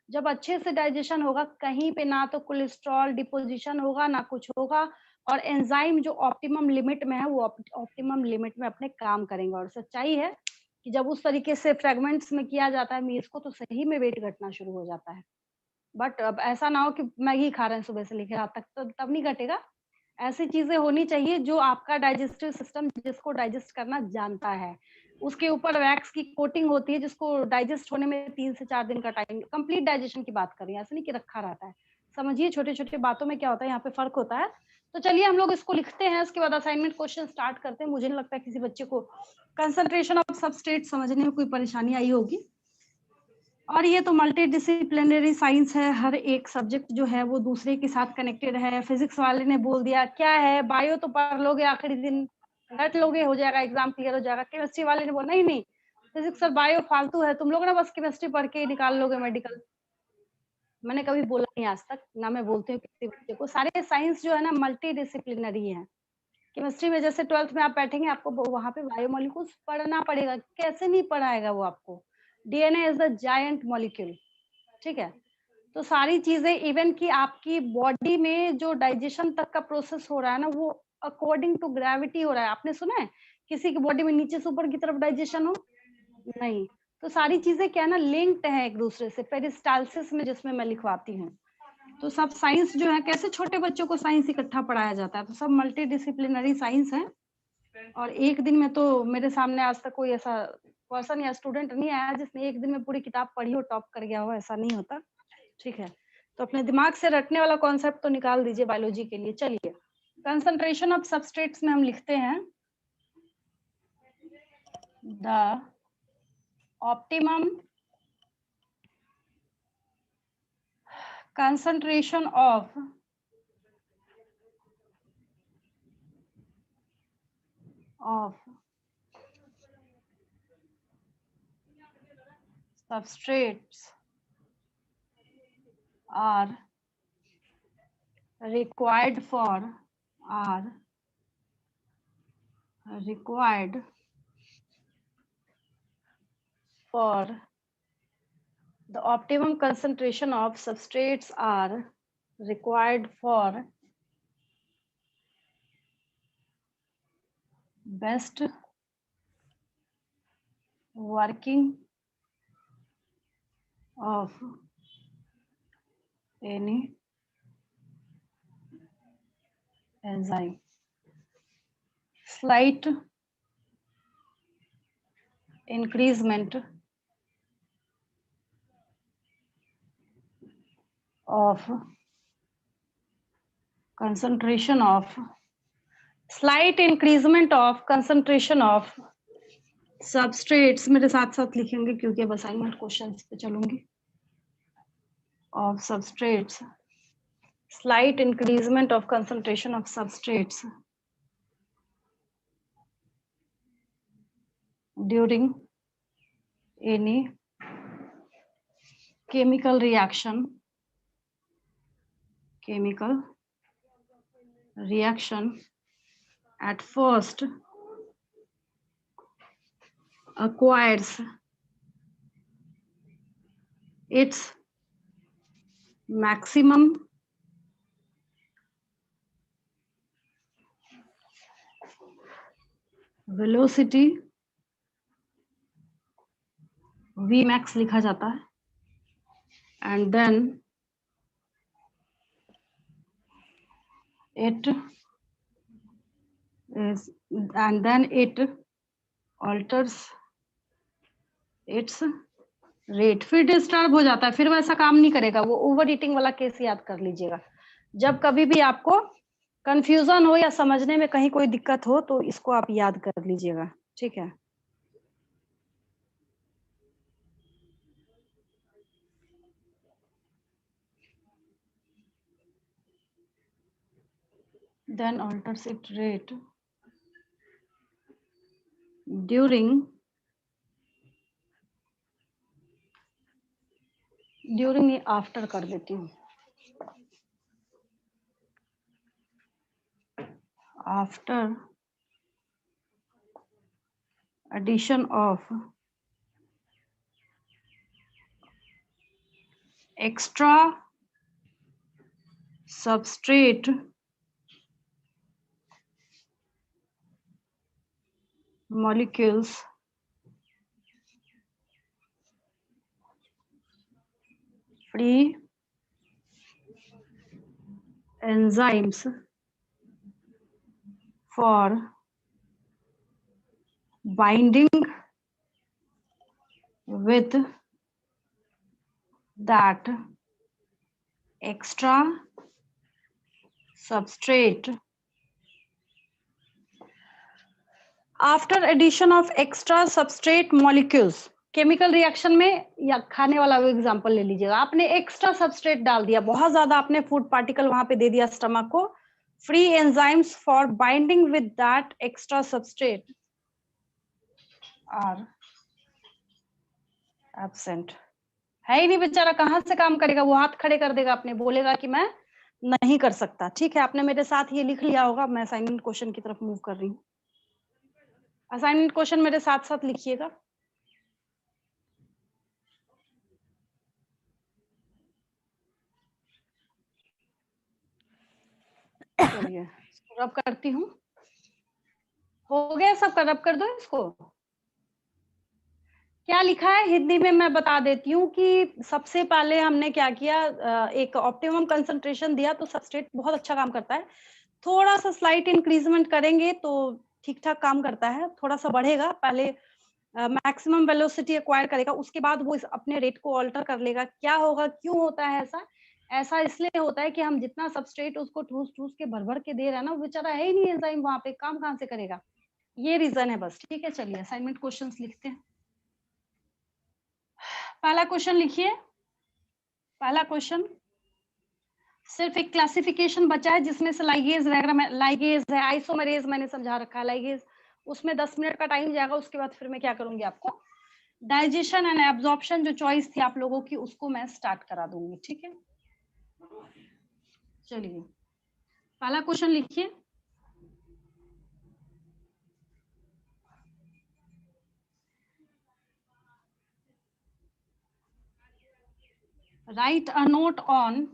जब अच्छे से डाइजेशन होगा, कहीं पे ना तो कोलेस्ट्रॉल डिपोजिशन होगा, ना कुछ होगा, और एंजाइम जो ऑप्टिमम लिमिट में है, वो ऑप्टिमम लिमिट में अपने काम करेंगे। और सच्चाई है कि जब उस तरीके से फ्रेगमेंट्स में किया जाता है मील्स को, तो सही में वेट घटना शुरू हो जाता है। बट अब ऐसा ना हो कि मैगी खा रहे हैं सुबह से लेकर रात तक, तो तब नहीं घटेगा। ऐसी चीज़ें होनी चाहिए जो आपका डाइजेस्टिव सिस्टम जिसको डाइजेस्ट करना जानता है। उसके ऊपर वैक्स की कोटिंग होती है जिसको डाइजेस्ट होने में 3 से 4 दिन का टाइम, कंप्लीट डाइजेशन की बात कर रही हैं, ऐसा नहीं कि रखा रहता है। समझिए छोटे-छोटे बातों में क्या होता है, यहाँ पे फ़र्क होता है। तो चलिए हम लोग इसको लिखते हैं, उसके बाद असाइनमेंट क्वेश्चन स्टार्ट करते हैं। मुझे नहीं लगता है किसी बच्चे को कंसंट्रेशन ऑफ सबस्ट्रेट समझने में कोई परेशानी आई होगी। और ये तो मल्टी डिसिप्लिनरी साइंस है, हर एक सब्जेक्ट जो है वो दूसरे के साथ कनेक्टेड है। फिजिक्स वाले ने बोल दिया क्या है, बायो तो पढ़ लोगे आखिरी दिन, रट लोगे, हो जाएगा, एग्जाम क्लियर हो जाएगा। केमिस्ट्री वाले ने बोला नहीं नहीं, फिजिक्स और बायो फालतू है, तुम लोग ना बस केमिस्ट्री पढ़ के निकाल लोगे मेडिकल। मैंने कभी बोला नहीं आज तक, ना मैं बोलती हूँ किसी बच्चे को। सारे साइंस जो है ना मल्टी डिसिप्लिनरी है। केमिस्ट्री में जैसे 12th में आप बैठेंगे, आपको वहाँ पे बायोमोलिक्यूल्स पढ़ना पड़ेगा। कैसे नहीं पढ़ाएगा वो आपको? DNA is the giant molecule, ठीक है? तो सारी चीजें, इवन कि आपकी बॉडी में जो डाइजेशन तक का प्रोसेस हो रहा है ना, वो अकॉर्डिंग टू ग्रेविटी हो रहा है। आपने सुना है किसी की बॉडी में नीचे से ऊपर की तरफ डाइजेशन हो? नहीं। तो सारी चीजें क्या है ना, लिंक्ड है एक दूसरे से, पेरिस्टालसिस में जिसमें मैं लिखवाती हूँ। तो सब साइंस जो है, कैसे छोटे बच्चों को साइंस इकट्ठा पढ़ाया जाता है, तो सब मल्टी डिसिप्लिनरी साइंस है। और एक दिन में तो मेरे सामने आज तक कोई ऐसा पर्सन या स्टूडेंट नहीं आया जिसने एक दिन में पूरी किताब पढ़ी हो, टॉप कर गया हो, ऐसा नहीं होता, ठीक है? तो अपने दिमाग से रटने वाला कॉन्सेप्ट तो निकाल दीजिए बायोलॉजी के लिए। चलिए, कंसंट्रेशन ऑफ सबस्ट्रेट्स में हम लिखते हैं the optimum concentration of substrates are required for the optimum concentration of substrates are required for best working of any enzyme. Slight increasement of concentration of substrates, मेरे साथ साथ लिखेंगे क्योंकि अब असाइनमेंट क्वेश्चंस पे चलूंगी। Of substrates, slight increasement of concentration of substrates during any chemical reaction at first acquires its maximum velocity, Vmax लिखा जाता है, and then it alters its rate, फिर डिस्टर्ब हो जाता है, फिर वैसा काम नहीं करेगा वो। ओवर ईटिंग वाला केस याद कर लीजिएगा। जब कभी भी आपको कंफ्यूजन हो या समझने में कहीं कोई दिक्कत हो, तो इसको आप याद कर लीजिएगा, ठीक है? Then alters its rate during after कर देती हूँ, after addition of extra substrate molecules free enzymes for binding with that extra substrate. After addition of extra substrate molecules, chemical reaction में या खाने वाला एग्जांपल ले लीजिएगा, आपने एक्स्ट्रा सबस्ट्रेट डाल दिया, बहुत ज्यादा आपने फूड पार्टिकल वहां पे दे दिया स्टमक को, free enzymes for binding with that extra substrate are absent. है ही नहीं बेचारा, कहाँ से काम करेगा, वो हाथ खड़े कर देगा अपने, बोलेगा कि मैं नहीं कर सकता। ठीक है, आपने मेरे साथ ये लिख लिया होगा, मैं असाइनमेंट क्वेश्चन की तरफ मूव कर रही हूँ। असाइनमेंट क्वेश्चन मेरे साथ साथ लिखिएगा। चलिए रब करती हूँ, हो गया सब, रब कर दो इसको। क्या लिखा है हिंदी में मैं बता देती हूँ कि सबसे पहले हमने क्या किया, एक ऑप्टिमम कंसंट्रेशन दिया तो सबस्ट्रेट बहुत अच्छा काम करता है, थोड़ा सा स्लाइट इंक्रीजमेंट करेंगे तो ठीक ठाक काम करता है, थोड़ा सा बढ़ेगा, पहले मैक्सिमम वेलोसिटी एक्वायर करेगा, उसके बाद वो अपने रेट को ऑल्टर कर लेगा। क्या होगा, क्यों होता है ऐसा? ऐसा इसलिए होता है कि हम जितना सबस्ट्रेट उसको ठूस ठूस के भर भर के दे रहे हैं ना, वो बेचारा है ही नहीं एंजाइम वहां पे, काम कहाँ से करेगा, ये रीजन है बस। ठीक है, चलिए असाइनमेंट क्वेश्चंस लिखते हैं। पहला क्वेश्चन लिखिए। पहला क्वेश्चन सिर्फ एक क्लासिफिकेशन बचा है जिसमें से लाइगेज वगैरह, लाइगेज है, आइसोमेरेज मैंने समझा रखा है, लाइगेज उसमें 10 मिनट का टाइम जाएगा, उसके बाद फिर मैं क्या करूंगी, आपको डाइजेशन एंड एब्जॉर्प्शन जो चॉइस थी आप लोगों की उसको मैं स्टार्ट करा दूंगी। ठीक है, चलिए पहला क्वेश्चन लिखिए। write a note on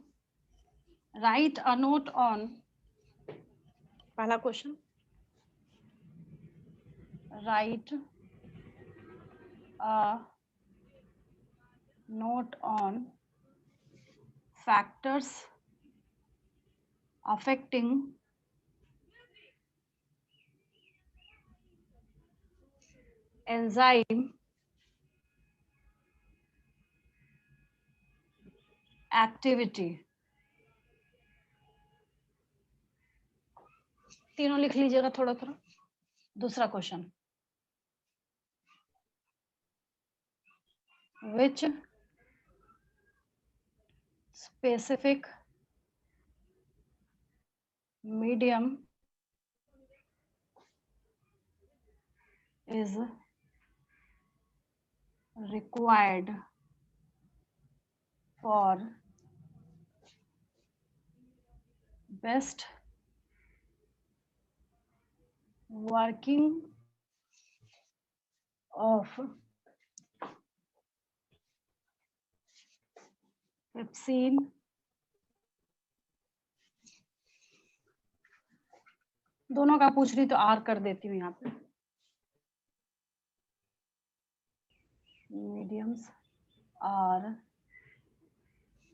पहला question, write a note on factors affecting enzyme activity। तीनों लिख लीजिएगा थोड़ा थोड़ा। दूसरा question, which specific medium is required for best working of pepsin दोनों का पूछ रही तो आर कर देती हूँ यहाँ पे। mediums are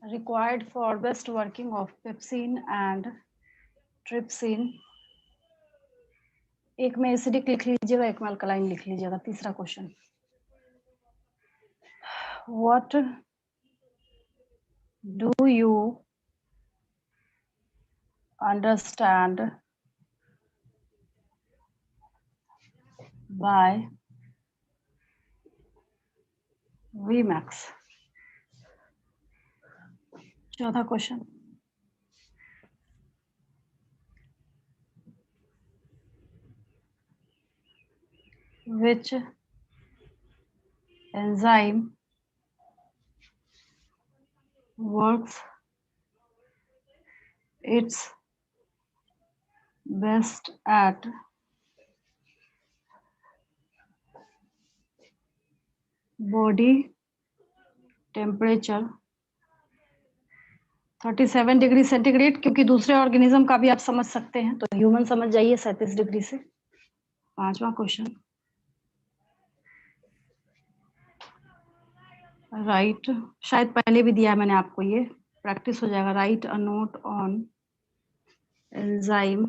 required for best working of pepsin and trypsin। एक में एसिडिक लिख लीजिएगा, एक में अल्कलाइन लिख लीजिएगा। तीसरा question, what do you understand by Vmax। चौथा question, which enzyme works its best at body temperature 37 degree centigrade, क्योंकि दूसरे ऑर्गेनिज्म का भी आप समझ सकते हैं, तो ह्यूमन समझ जाइए 37 डिग्री से। 5वां क्वेश्चन, राइट, शायद पहले भी दिया है मैंने आपको, ये प्रैक्टिस हो जाएगा। Write a note on enzyme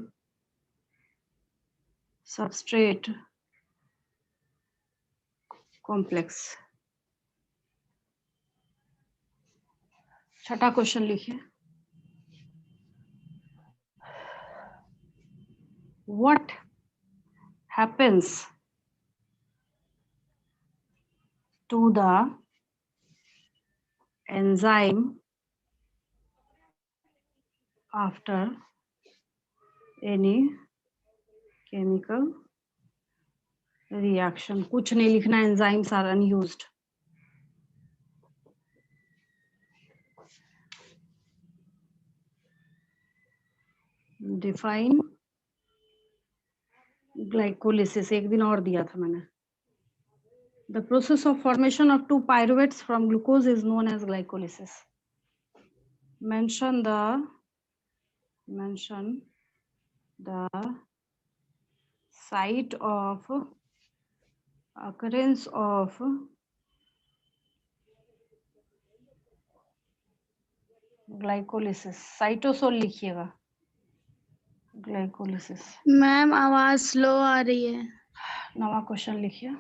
substrate complex. 6वां क्वेश्चन लिखिए, what happens to the enzyme after any chemical reaction. कुछ नहीं लिखना, enzymes are unused. Define glycolysis, एक दिन और दिया था मैंने। The process of formation of 2 pyruvates from glucose is known as glycolysis. mention the site of occurrence of glycolysis. Cytosol लिखिएगा, ग्लाइकोलिसिस। मैम आवाज स्लो आ रही है। 9वां क्वेश्चन लिखिए,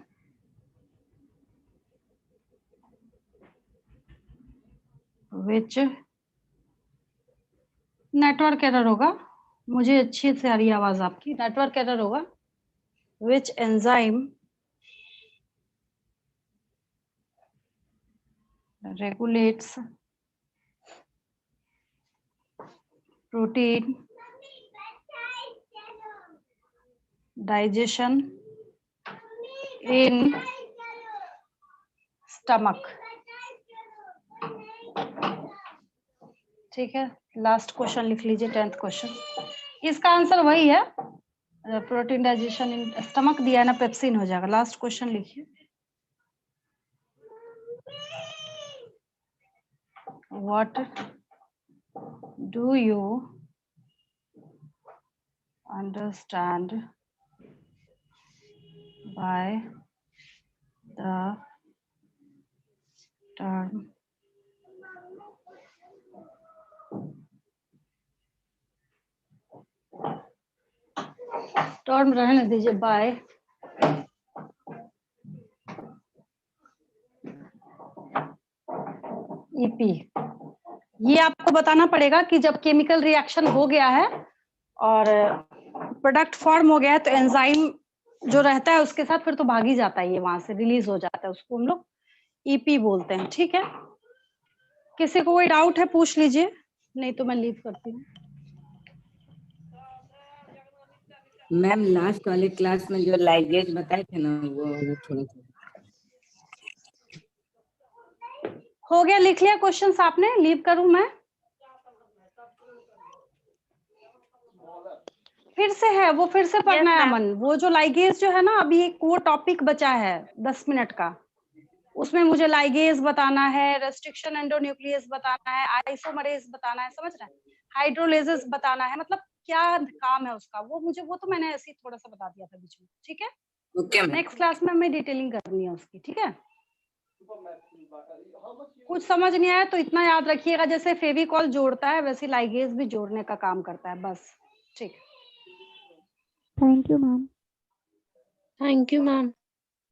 विच नेटवर्क एरर होगा, मुझे अच्छी से आ रही है आवाज आपकी, नेटवर्क एरर होगा। Which enzyme regulates protein digestion in stomach। ठीक है, लास्ट क्वेश्चन लिख लीजिए, 10th क्वेश्चन। इसका आंसर वही है, प्रोटीन डाइजेशन इन स्टमक दिया है ना, पेप्सिन हो जाएगा। लास्ट क्वेश्चन लिखिए, what do you understand by the term term रहने दीजिए, बाय ईपी। ये आपको बताना पड़ेगा कि जब केमिकल रिएक्शन हो गया है और प्रोडक्ट फॉर्म हो गया है, तो एंजाइम जो रहता है उसके साथ फिर तो भाग ही जाता है, ये वहां से रिलीज हो जाता है, उसको हम लोग ईपी बोलते हैं। ठीक है, किसी को कोई डाउट है पूछ लीजिए, नहीं तो मैं लीव करती हूँ। मैम लास्ट वाले क्लास में जो लाइगेज बताए थे ना, वो थोड़ा सा हो गया, लिख लिया क्वेश्चंस आपने, लीव करूं मैं? फिर से है वो, फिर से पढ़ना है अमन। वो जो लाइगेज जो है ना, अभी एक वो टॉपिक बचा है 10 मिनट का, उसमें मुझे लाइगेज बताना है, रेस्ट्रिक्शन एंडोन्यूक्लियस बताना है, आइसोमरेज बताना है, समझ रहे हैं, हाइड्रोलेजेस बताना है, मतलब क्या काम है उसका, वो तो मैंने ऐसे ही थोड़ा सा बता दिया था बीच में। ठीक है, ओके मैम। नेक्स्ट क्लास में हमें डिटेलिंग करनी है उसकी। ठीक है, कुछ समझ नहीं आया तो इतना याद रखिएगा, जैसे फेविकॉल जोड़ता है वैसे लाइगेज भी जोड़ने का काम करता है, बस। ठीक, thank you ma'am. Thank you ma'am.